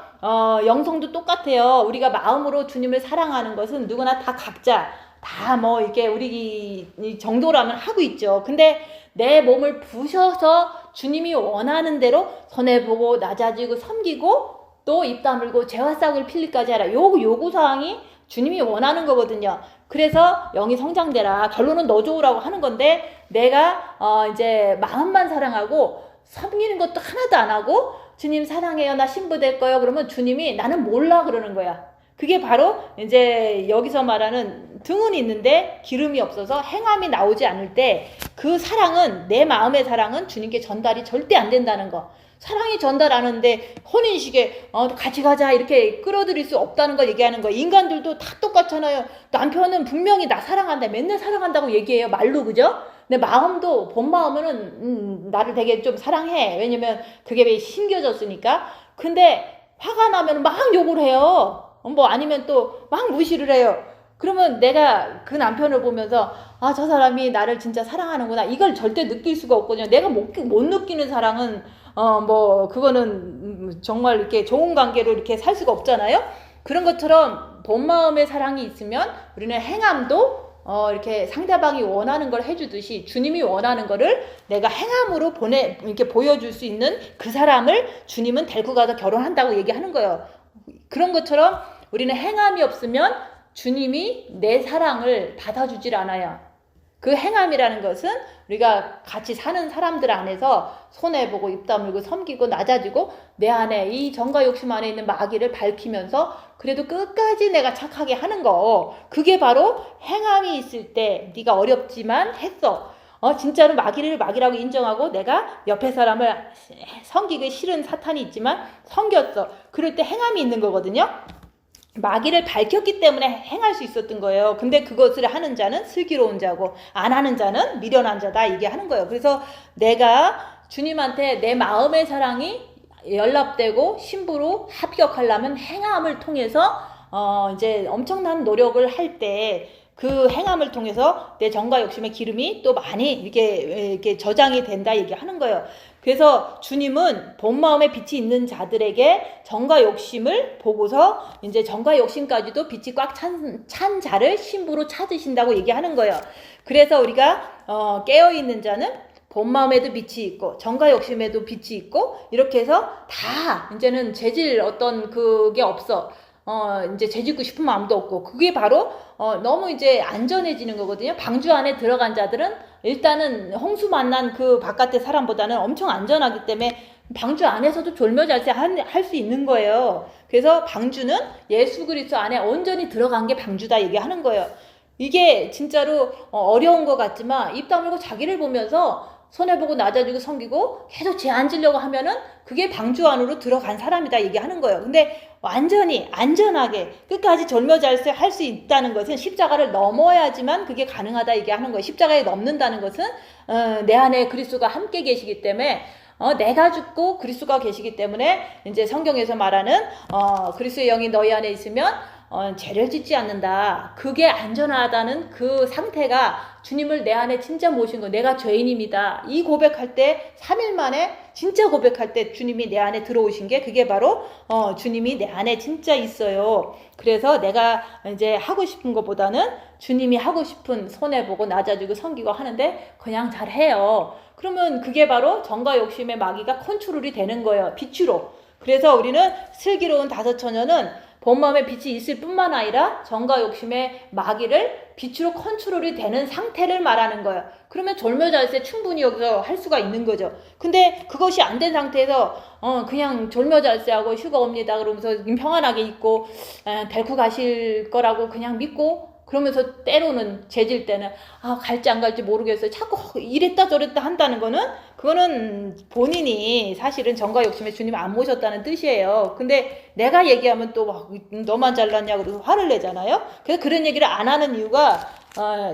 영성도 똑같아요. 우리가 마음으로 주님을 사랑하는 것은 누구나 다 각자 다 뭐 이렇게 우리 정도라면 하고 있죠. 근데 내 몸을 부셔서 주님이 원하는 대로 손해보고 낮아지고 섬기고 또 입 다물고 죄와 싹을 필리까지 하라. 요구사항이 주님이 원하는 거거든요. 그래서 영이 성장되라. 결론은 너 좋으라고 하는 건데 내가 이제 마음만 사랑하고 섬기는 것도 하나도 안 하고 주님 사랑해요. 나 신부될 거예요. 그러면 주님이 나는 몰라 그러는 거야. 그게 바로 이제 여기서 말하는 등은 있는데 기름이 없어서 행함이 나오지 않을 때 그 사랑은, 내 마음의 사랑은 주님께 전달이 절대 안 된다는 거. 사랑이 전달 안 하는데 혼인식에 같이 가자 이렇게 끌어들일 수 없다는 거 얘기하는 거예요. 인간들도 다 똑같잖아요. 남편은 분명히 나 사랑한다, 맨날 사랑한다고 얘기해요, 말로. 그죠? 내 마음도, 본 마음은 나를 되게 좀 사랑해. 왜냐면 그게 심겨졌으니까. 근데 화가 나면 막 욕을 해요. 뭐 아니면 또 막 무시를 해요. 그러면 내가 그 남편을 보면서 저 사람이 나를 진짜 사랑하는구나, 이걸 절대 느낄 수가 없거든요. 내가 못 느끼는 사랑은 뭐 그거는 정말 이렇게 좋은 관계로 이렇게 살 수가 없잖아요. 그런 것처럼 본 마음의 사랑이 있으면 우리는 행함도 이렇게 상대방이 원하는 걸 해주듯이 주님이 원하는 거를 내가 행함으로 이렇게 보여줄 수 있는 그 사람을 주님은 데리고 가서 결혼한다고 얘기하는 거예요. 그런 것처럼 우리는 행함이 없으면 주님이 내 사랑을 받아주질 않아요. 그 행함이라는 것은 우리가 같이 사는 사람들 안에서 손해보고 입 다물고 섬기고 낮아지고 내 안에 이 정과 욕심 안에 있는 마귀를 밝히면서 그래도 끝까지 내가 착하게 하는 거, 그게 바로 행함이 있을 때 네가 어렵지만 했어. 진짜로 마귀를 마귀라고 인정하고 내가 옆에 사람을 섬기기 싫은 사탄이 있지만 섬겼어. 그럴 때 행함이 있는 거거든요. 마귀를 밝혔기 때문에 행할 수 있었던 거예요. 근데 그것을 하는 자는 슬기로운 자고 안 하는 자는 미련한 자다, 이게 하는 거예요. 그래서 내가 주님한테 내 마음의 사랑이 연락되고 신부로 합격하려면 행함을 통해서 이제 엄청난 노력을 할 때 그 행함을 통해서 내 정과 욕심의 기름이 또 많이 이렇게 저장이 된다 얘기하는 거예요. 그래서 주님은 본 마음에 빛이 있는 자들에게 정과 욕심을 보고서 이제 정과 욕심까지도 빛이 꽉 찬 자를 신부로 찾으신다고 얘기하는 거예요. 그래서 우리가 깨어있는 자는 본 마음에도 빛이 있고 정과 욕심에도 빛이 있고 이렇게 해서 다 이제는 재질 어떤 그게 없어. 이제 재짓고 싶은 마음도 없고, 그게 바로 너무 이제 안전해지는 거거든요. 방주 안에 들어간 자들은 일단은 홍수 만난 그 바깥의 사람보다는 엄청 안전하기 때문에 방주 안에서도 졸며잘세 할 수 있는 거예요. 그래서 방주는 예수 그리스도 안에 온전히 들어간 게 방주다 얘기하는 거예요. 이게 진짜로 어려운 것 같지만 입 다물고 자기를 보면서 손해보고 낮아지고 섬기고 계속 죄 안 지려고 하면은 그게 방주 안으로 들어간 사람이다 얘기하는 거예요. 근데 완전히 안전하게 끝까지 절묘잘세 할 수 있다는 것은 십자가를 넘어야지만 그게 가능하다 얘기하는 거예요. 십자가에 넘는다는 것은 내 안에 그리스도가 함께 계시기 때문에 내가 죽고 그리스도가 계시기 때문에 이제 성경에서 말하는 그리스도의 영이 너희 안에 있으면 죄를 짓지 않는다. 그게 안전하다는 그 상태가 주님을 내 안에 진짜 모신 거, 내가 죄인입니다. 이 고백할 때 3일 만에 진짜 고백할 때 주님이 내 안에 들어오신 게 그게 바로 주님이 내 안에 진짜 있어요. 그래서 내가 이제 하고 싶은 것보다는 주님이 하고 싶은 손해보고 낮아지고 섬기고 하는데 그냥 잘해요. 그러면 그게 바로 정과 욕심의 마귀가 컨트롤이 되는 거예요. 빛으로. 그래서 우리는 슬기로운 다섯 처녀는 본 마음에 빛이 있을 뿐만 아니라 정과 욕심의 마귀를 빛으로 컨트롤이 되는 상태를 말하는 거예요. 그러면 졸며잘세 충분히 여기서 할 수가 있는 거죠. 근데 그것이 안 된 상태에서 그냥 졸며잘세하고 휴가 옵니다 그러면서 평안하게 있고 데리고 가실 거라고 그냥 믿고 그러면서 때로는 재질 때는 갈지 안 갈지 모르겠어요. 자꾸 이랬다 저랬다 한다는 거는 그거는 본인이 사실은 정과 욕심에 주님 안 모셨다는 뜻이에요. 근데 내가 얘기하면 또 막 너만 잘났냐 그래서 화를 내잖아요. 그래서 그런 얘기를 안 하는 이유가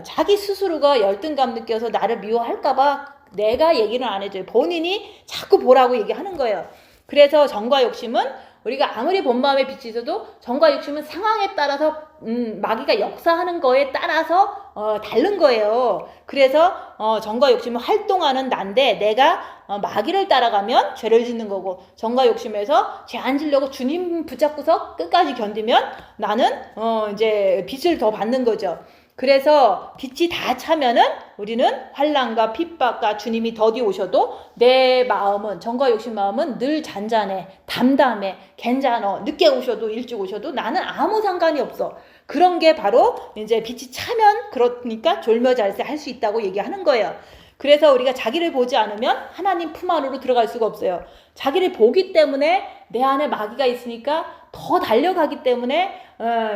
자기 스스로가 열등감 느껴서 나를 미워할까봐 내가 얘기는 안 해줘요. 본인이 자꾸 보라고 얘기하는 거예요. 그래서 정과 욕심은 우리가 아무리 본 마음에 빛이 있어도 정과 욕심은 상황에 따라서 마귀가 역사하는 거에 따라서 다른 거예요. 그래서 정과 욕심은 활동하는 난데 내가 마귀를 따라가면 죄를 짓는 거고, 정과 욕심에서 죄 안 지려고 주님 붙잡고서 끝까지 견디면 나는 이제 빛을 더 받는 거죠. 그래서 빛이 다 차면은 우리는 환난과 핍박과 주님이 더디 오셔도 내 마음은, 정과 욕심 마음은 늘 잔잔해, 담담해, 괜찮아. 늦게 오셔도 일찍 오셔도 나는 아무 상관이 없어. 그런 게 바로 이제 빛이 차면 그러니까 졸며잘세 할 수 있다고 얘기하는 거예요. 그래서 우리가 자기를 보지 않으면 하나님 품 안으로 들어갈 수가 없어요. 자기를 보기 때문에 내 안에 마귀가 있으니까 더 달려가기 때문에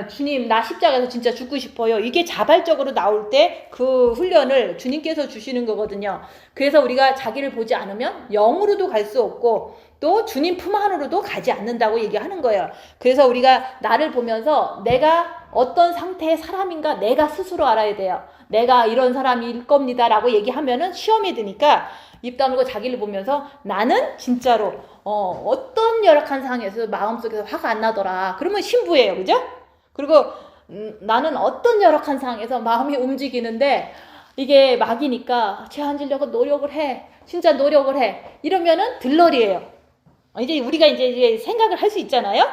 주님 나 십자가에서 진짜 죽고 싶어요. 이게 자발적으로 나올 때 그 훈련을 주님께서 주시는 거거든요. 그래서 우리가 자기를 보지 않으면 영으로도 갈 수 없고 또 주님 품 안으로도 가지 않는다고 얘기하는 거예요. 그래서 우리가 나를 보면서 내가 어떤 상태의 사람인가 내가 스스로 알아야 돼요. 내가 이런 사람일 겁니다 라고 얘기하면은 시험이 드니까 입 다물고 자기를 보면서 나는 진짜로 어떤 열악한 상황에서 마음속에서 화가 안 나더라. 그러면 신부예요. 그죠? 그리고 나는 어떤 열악한 상황에서 마음이 움직이는데 이게 마귀니까 죄 안 지려고 노력을 해. 진짜 노력을 해. 이러면은 들러리예요. 이제 우리가 이제 생각을 할 수 있잖아요.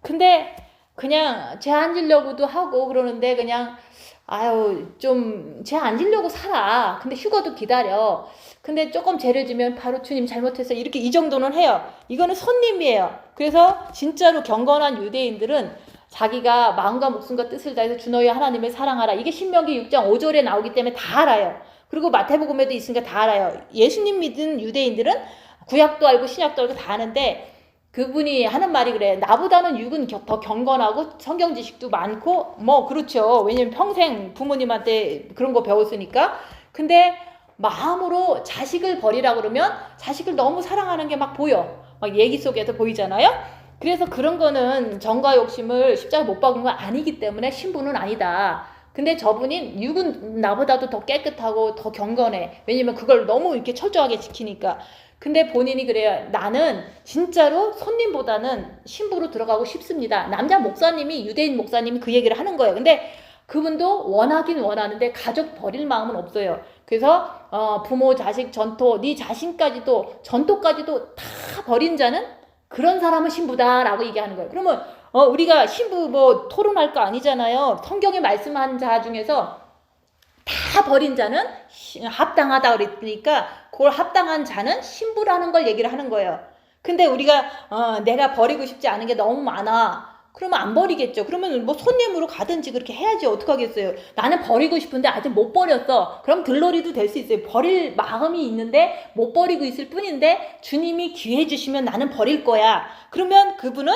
근데 그냥 죄 안 지려고도 하고 그러는데 그냥 아유 좀 죄 안 지려고 살아. 근데 휴거도 기다려. 근데 조금 죄를 지면 바로 주님 잘못했어. 이렇게 이 정도는 해요. 이거는 손님이에요. 그래서 진짜로 경건한 유대인들은 자기가 마음과 목숨과 뜻을 다해서 주 너희 하나님을 사랑하라. 이게 신명기 6장 5절에 나오기 때문에 다 알아요. 그리고 마태복음에도 있으니까 다 알아요. 예수님 믿은 유대인들은 구약도 알고 신약도 알고 다 아는데 그분이 하는 말이 그래. 나보다는 육은 더 경건하고 성경 지식도 많고 뭐 그렇죠. 왜냐면 평생 부모님한테 그런 거 배웠으니까. 근데 마음으로 자식을 버리라 그러면 자식을 너무 사랑하는 게 막 보여. 막 얘기 속에서 보이잖아요. 그래서 그런 거는 정과 욕심을 십자가 못 박은 건 아니기 때문에 신부는 아니다. 근데 저분이 육은 나보다도 더 깨끗하고 더 경건해. 왜냐면 그걸 너무 이렇게 철저하게 지키니까. 근데 본인이 그래요. 나는 진짜로 손님보다는 신부로 들어가고 싶습니다. 남자 목사님이, 유대인 목사님이 그 얘기를 하는 거예요. 근데 그분도 원하긴 원하는데 가족 버릴 마음은 없어요. 그래서 부모, 자식, 전토, 네 자신까지도 전토까지도 다 버린 자는 그런 사람은 신부다라고 얘기하는 거예요. 그러면 우리가 신부 뭐 토론할 거 아니잖아요. 성경에 말씀한 자 중에서 다 버린 자는 합당하다 그랬으니까 그걸 합당한 자는 신부라는 걸 얘기를 하는 거예요. 근데 우리가 내가 버리고 싶지 않은 게 너무 많아. 그러면 안 버리겠죠. 그러면 뭐 손님으로 가든지 그렇게 해야지. 어떡하겠어요. 나는 버리고 싶은데 아직 못 버렸어. 그럼 들러리도 될 수 있어요. 버릴 마음이 있는데 못 버리고 있을 뿐인데 주님이 기회 주시면 나는 버릴 거야. 그러면 그분은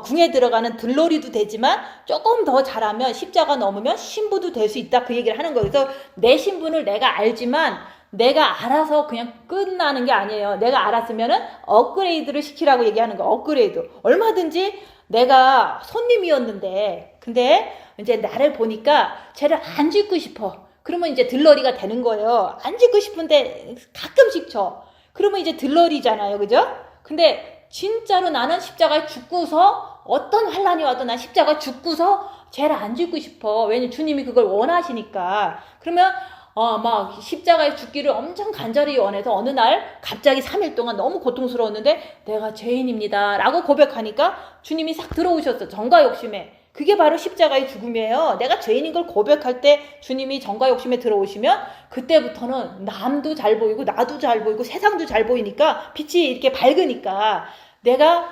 궁에 들어가는 들러리도 되지만 조금 더 잘하면 십자가 넘으면 신부도 될 수 있다. 그 얘기를 하는 거예요. 그래서 내 신분을 내가 알지만 내가 알아서 그냥 끝나는 게 아니에요. 내가 알았으면은 업그레이드를 시키라고 얘기하는 거. 업그레이드. 얼마든지 내가 손님이었는데 근데 이제 나를 보니까 쟤를 안 짓고 싶어. 그러면 이제 들러리가 되는 거예요. 안 짓고 싶은데 가끔씩 쳐. 그러면 이제 들러리잖아요. 그죠? 근데 진짜로 나는 십자가에 죽고서 어떤 환란이 와도 난 십자가에 죽고서 쟤를 안 짓고 싶어. 왜냐면 주님이 그걸 원하시니까. 그러면 막 십자가에 죽기를 엄청 간절히 원해서 어느 날 갑자기 3일 동안 너무 고통스러웠는데 내가 죄인입니다 라고 고백하니까 주님이 싹 들어오셨어. 정과 욕심에. 그게 바로 십자가의 죽음이에요. 내가 죄인인 걸 고백할 때 주님이 정과 욕심에 들어오시면 그때부터는 남도 잘 보이고 나도 잘 보이고 세상도 잘 보이니까 빛이 이렇게 밝으니까 내가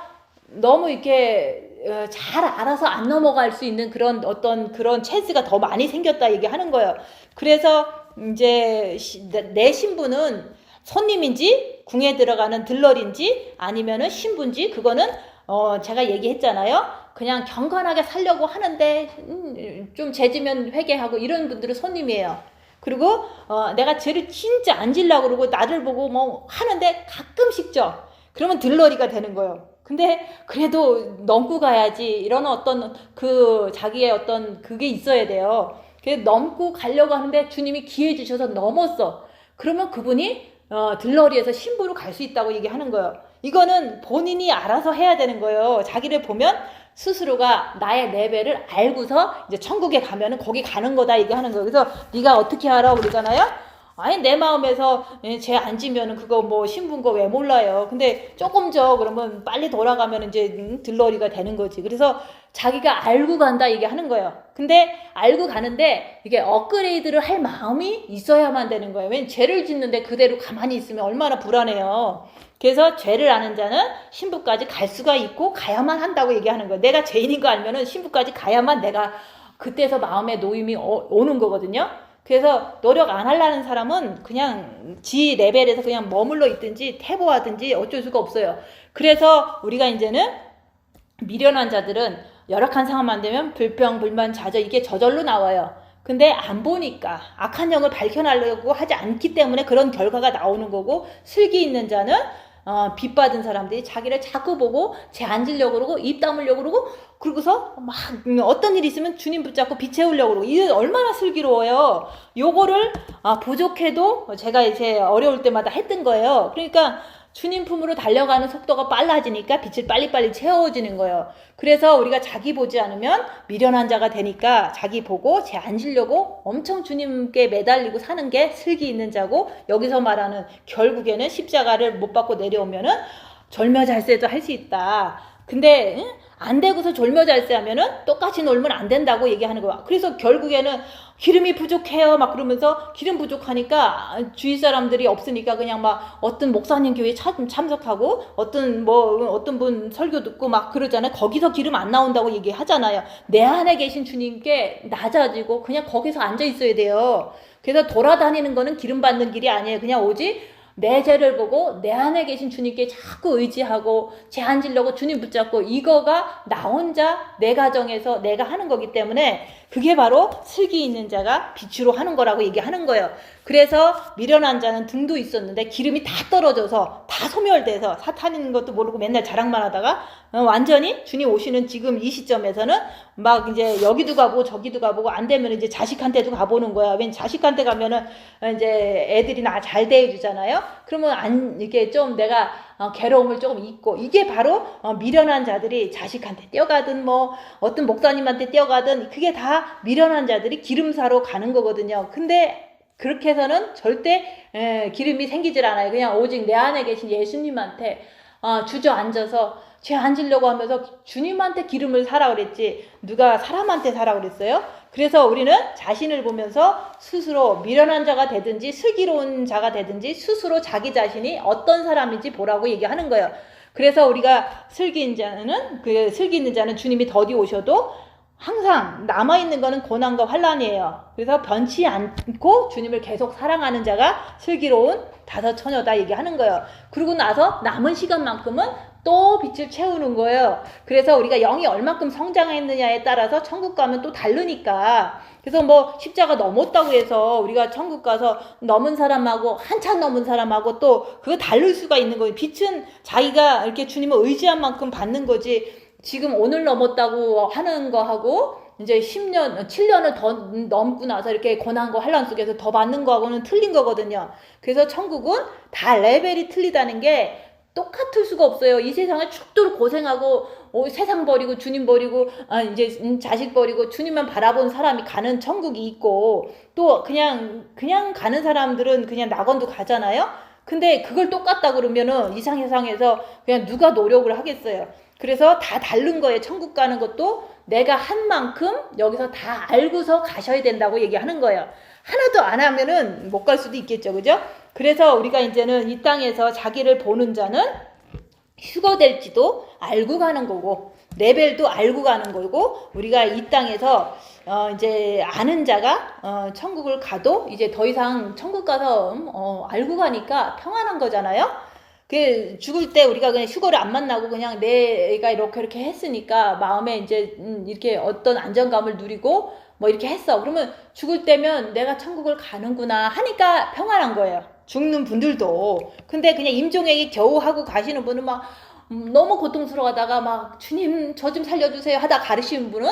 너무 이렇게 잘 알아서 안 넘어갈 수 있는 그런 어떤 그런 찬스가 더 많이 생겼다 얘기하는 거예요. 그래서 이제 내 신부는 손님인지 궁에 들어가는 들러리인지 아니면은 신부인지 그거는 제가 얘기했잖아요. 그냥 경건하게 살려고 하는데 좀 죄지면 회개하고 이런 분들은 손님이에요. 그리고 내가 죄를 진짜 안 지려고 그러고 나를 보고 뭐 하는데 가끔씩 져. 그러면 들러리가 되는 거예요. 근데 그래도 넘고 가야지 이런 어떤 그 자기의 어떤 그게 있어야 돼요. 그래서 넘고 가려고 하는데 주님이 기회 주셔서 넘었어. 그러면 그분이 들러리에서 신부로 갈 수 있다고 얘기하는 거예요. 이거는 본인이 알아서 해야 되는 거예요. 자기를 보면 스스로가 나의 레벨을 알고서 이제 천국에 가면은 거기 가는 거다 얘기하는 거예요. 그래서 네가 어떻게 알아 그러잖아요. 아니 내 마음에서 죄 안 지면은 그거 뭐 신부인 거 왜 몰라요. 근데 조금 그러면 빨리 돌아가면 이제 들러리가 되는 거지. 그래서 자기가 알고 간다 얘기하는 거예요. 근데 알고 가는데 이게 업그레이드를 할 마음이 있어야만 되는 거예요. 왜냐면 죄를 짓는데 그대로 가만히 있으면 얼마나 불안해요. 그래서 죄를 아는 자는 신부까지 갈 수가 있고 가야만 한다고 얘기하는 거예요. 내가 죄인인 거 알면은 신부까지 가야만 내가 그때서 마음의 노임이 오는 거거든요. 그래서 노력 안 하려는 사람은 그냥 지 레벨에서 그냥 머물러 있든지 퇴보하든지 어쩔 수가 없어요. 그래서 우리가 이제는 미련한 자들은 열악한 상황만 되면 불평, 불만, 좌절 이게 저절로 나와요. 근데 안 보니까 악한 영을 밝혀내려고 하지 않기 때문에 그런 결과가 나오는 거고 슬기 있는 자는 빚 받은 사람들이 자기를 자꾸 보고 죄 안 지려고 그러고 입 다물려고 그러고 그러고서 막 어떤 일이 있으면 주님 붙잡고 빚 채우려고 그러고 이게 얼마나 슬기로워요. 요거를 부족해도 제가 이제 어려울 때마다 했던 거예요. 그러니까 주님 품으로 달려가는 속도가 빨라지니까 빛을 빨리빨리 채워지는 거예요. 그래서 우리가 자기 보지 않으면 미련한 자가 되니까 자기 보고 죄 안 지려고 엄청 주님께 매달리고 사는 게 슬기 있는 자고 여기서 말하는 결국에는 십자가를 못 받고 내려오면은 절묘잘세도 할 수 있다. 근데 안 되고서 졸며 잘세하면은 똑같이 놀면 안 된다고 얘기하는 거야. 그래서 결국에는 기름이 부족해요 막 그러면서 기름 부족하니까 주위 사람들이 없으니까 그냥 막 어떤 목사님 교회 참석하고 어떤 분 설교 듣고 막 그러잖아요. 거기서 기름 안 나온다고 얘기하잖아요. 내 안에 계신 주님께 낮아지고 그냥 거기서 앉아 있어야 돼요. 그래서 돌아다니는 거는 기름 받는 길이 아니에요. 그냥 오직 내 죄를 보고 내 안에 계신 주님께 자꾸 의지하고 죄 안 지려고 주님 붙잡고, 이거가 나 혼자 내 가정에서 내가 하는 거기 때문에 그게 바로 슬기 있는 자가 빛으로 하는 거라고 얘기하는 거예요. 그래서 미련한 자는 등도 있었는데 기름이 다 떨어져서 다 소멸돼서 사탄인 것도 모르고 맨날 자랑만 하다가 완전히 주님 오시는 지금 이 시점에서는 막 이제 여기도 가보고 저기도 가보고 안 되면 이제 자식한테도 가보는 거야. 왠 자식한테 가면은 이제 애들이 나 잘 대해주잖아요. 그러면 이렇게 좀 내가 괴로움을 조금 잊고, 이게 바로 미련한 자들이 자식한테 뛰어가든 뭐 어떤 목사님한테 뛰어가든 그게 다 미련한 자들이 기름 사러 가는 거거든요. 근데 그렇게 해서는 절대 기름이 생기질 않아요. 그냥 오직 내 안에 계신 예수님한테 주저앉아서 죄 안 지려고 하면서 주님한테 기름을 사라 그랬지 누가 사람한테 사라 그랬어요? 그래서 우리는 자신을 보면서 스스로 미련한 자가 되든지 슬기로운 자가 되든지 스스로 자기 자신이 어떤 사람인지 보라고 얘기하는 거예요. 그래서 우리가 슬기 있는 자는 주님이 더디 오셔도 항상 남아있는 거는 고난과 환난이에요. 그래서 변치 않고 주님을 계속 사랑하는 자가 슬기로운 다섯 처녀다 얘기하는 거예요. 그러고 나서 남은 시간만큼은 또 빛을 채우는 거예요. 그래서 우리가 영이 얼마큼 성장했느냐에 따라서 천국 가면 또 다르니까. 그래서 뭐 십자가 넘었다고 해서 우리가 천국 가서 넘은 사람하고 한참 넘은 사람하고 또 그거 다를 수가 있는 거예요. 빛은 자기가 이렇게 주님을 의지한 만큼 받는 거지, 지금 오늘 넘었다고 하는 거하고 이제 10년, 7년을 더 넘고 나서 이렇게 고난과 환난 속에서 더 받는 거하고는 틀린 거거든요. 그래서 천국은 다 레벨이 틀리다는 게 똑같을 수가 없어요. 이 세상에 죽도록 고생하고 세상 버리고 주님 버리고 이제 자식 버리고 주님만 바라본 사람이 가는 천국이 있고, 또 그냥 가는 사람들은 그냥 낙원도 가잖아요. 근데 그걸 똑같다 그러면은 이 세상에서 그냥 누가 노력을 하겠어요. 그래서 다 다른 거예요. 천국 가는 것도 내가 한 만큼 여기서 다 알고서 가셔야 된다고 얘기하는 거예요. 하나도 안 하면은 못 갈 수도 있겠죠. 그죠? 그래서 우리가 이제는 이 땅에서 자기를 보는 자는 휴거될지도 알고 가는 거고, 레벨도 알고 가는 거고, 우리가 이 땅에서 이제 아는 자가 천국을 가도 이제 더 이상 천국 가서 알고 가니까 평안한 거잖아요. 그 죽을 때 우리가 그냥 휴거를 안 만나고 그냥 내가 이렇게 했으니까 마음에 이제 이렇게 어떤 안정감을 누리고 뭐 이렇게 했어. 그러면 죽을 때면 내가 천국을 가는구나 하니까 평안한 거예요. 죽는 분들도. 근데 그냥 임종에게 겨우 하고 가시는 분은 막 너무 고통스러워하다가 막 주님 저 좀 살려주세요 하다 가르시는 분은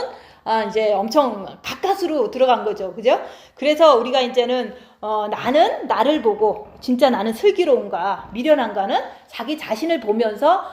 이제 엄청 가까스로 들어간 거죠. 그죠? 그래서 우리가 이제는 나는 나를 보고 진짜 나는 슬기로운가 미련한가는 자기 자신을 보면서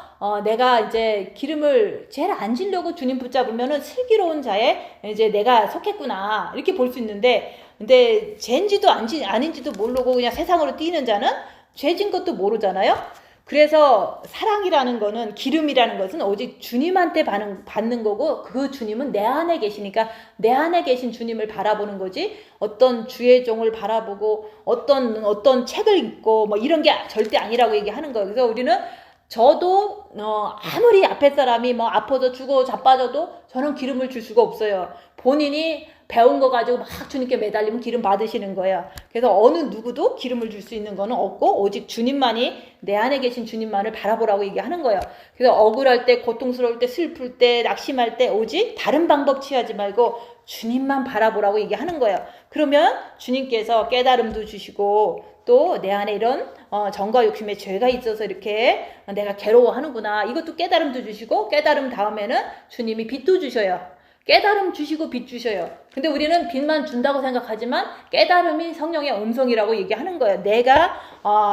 내가 이제 기름을 제일 안 지려고 주님 붙잡으면은 슬기로운 자에 이제 내가 속했구나 이렇게 볼 수 있는데, 근데 죄인지도 아닌지도 모르고 그냥 세상으로 뛰는 자는 죄진 것도 모르잖아요. 그래서 사랑이라는 거는, 기름이라는 것은 오직 주님한테 받는 거고, 그 주님은 내 안에 계시니까 내 안에 계신 주님을 바라보는 거지, 어떤 주의 종을 바라보고 어떤 책을 읽고 뭐 이런 게 절대 아니라고 얘기하는 거예요. 그래서 우리는 저도 아무리 앞에 사람이 뭐 아파서 죽어 자빠져도 저는 기름을 줄 수가 없어요. 본인이 배운 거 가지고 막 주님께 매달리면 기름 받으시는 거예요. 그래서 어느 누구도 기름을 줄 수 있는 거는 없고 오직 주님만이, 내 안에 계신 주님만을 바라보라고 얘기하는 거예요. 그래서 억울할 때, 고통스러울 때, 슬플 때, 낙심할 때 오직 다른 방법 취하지 말고 주님만 바라보라고 얘기하는 거예요. 그러면 주님께서 깨달음도 주시고, 또 내 안에 이런 정과 욕심의 죄가 있어서 이렇게 내가 괴로워하는구나, 이것도 깨달음도 주시고, 깨달음 다음에는 주님이 빛도 주셔요. 깨달음 주시고 빛 주셔요. 근데 우리는 빛만 준다고 생각하지만 깨달음이 성령의 음성이라고 얘기하는 거예요. 내가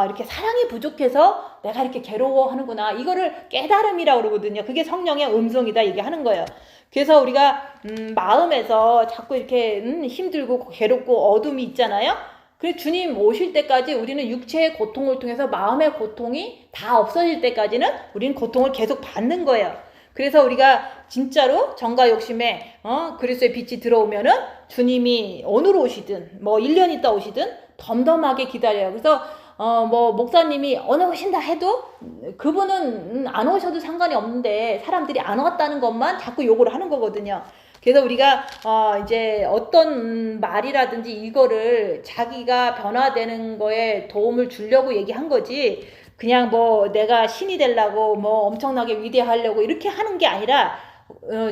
이렇게 사랑이 부족해서 내가 이렇게 괴로워하는구나, 이거를 깨달음이라고 그러거든요. 그게 성령의 음성이다 얘기하는 거예요. 그래서 우리가 마음에서 자꾸 이렇게 힘들고 괴롭고 어둠이 있잖아요. 그래서 주님 오실 때까지 우리는 육체의 고통을 통해서 마음의 고통이 다 없어질 때까지는 우리는 고통을 계속 받는 거예요. 그래서 우리가 진짜로 정과 욕심에 그리스도의 빛이 들어오면은 주님이 오늘 오시든 뭐 1년 있다 오시든 덤덤하게 기다려요. 그래서 뭐 목사님이 오늘 오신다 해도 그분은 안 오셔도 상관이 없는데 사람들이 안 왔다는 것만 자꾸 요구를 하는 거거든요. 그래서 우리가 이제 어떤 말이라든지 이거를 자기가 변화되는 거에 도움을 주려고 얘기한 거지, 그냥 뭐 내가 신이 되려고 뭐 엄청나게 위대하려고 이렇게 하는 게 아니라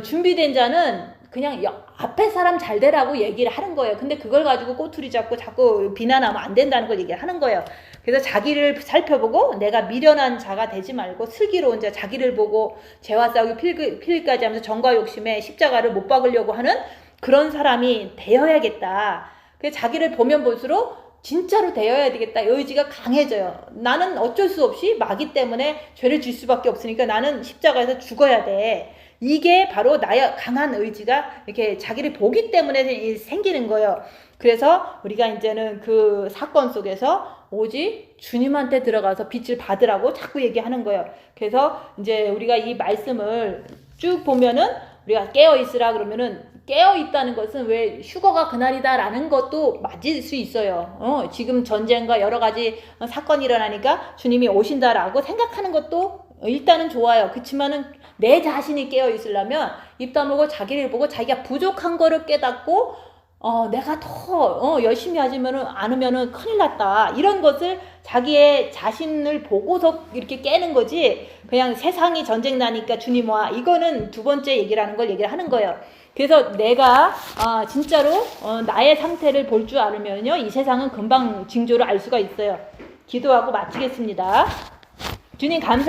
준비된 자는 그냥 앞에 사람 잘 되라고 얘기를 하는 거예요. 근데 그걸 가지고 꼬투리 잡고 자꾸 비난하면 안 된다는 걸 얘기를 하는 거예요. 그래서 자기를 살펴보고 내가 미련한 자가 되지 말고 슬기로운 자, 자기를 보고 죄와 싸우기 필기까지 하면서 정과 욕심에 십자가를 못 박으려고 하는 그런 사람이 되어야겠다. 그래서 자기를 보면 볼수록 진짜로 되어야 되겠다. 의지가 강해져요. 나는 어쩔 수 없이 마귀 때문에 죄를 질 수밖에 없으니까 나는 십자가에서 죽어야 돼. 이게 바로 나의 강한 의지가 이렇게 자기를 보기 때문에 생기는 거예요. 그래서 우리가 이제는 그 사건 속에서 오직 주님한테 들어가서 빛을 받으라고 자꾸 얘기하는 거예요. 그래서 이제 우리가 이 말씀을 쭉 보면은 우리가 깨어있으라 그러면은 깨어있다는 것은 왜 휴거가 그날이다라는 것도 맞을 수 있어요. 지금 전쟁과 여러 가지 사건이 일어나니까 주님이 오신다라고 생각하는 것도 일단은 좋아요. 그렇지만은 내 자신이 깨어있으려면 입 다물고 자기를 보고 자기가 부족한 거를 깨닫고 내가 더 열심히 하지면은 않으면은 큰일 났다. 이런 것을 자기의 자신을 보고서 이렇게 깨는 거지. 그냥 세상이 전쟁 나니까 주님 와. 이거는 두 번째 얘기라는 걸 얘기를 하는 거예요. 그래서 내가 진짜로 나의 상태를 볼 줄 알으면요, 이 세상은 금방 징조를 알 수가 있어요. 기도하고 마치겠습니다. 주님 감사.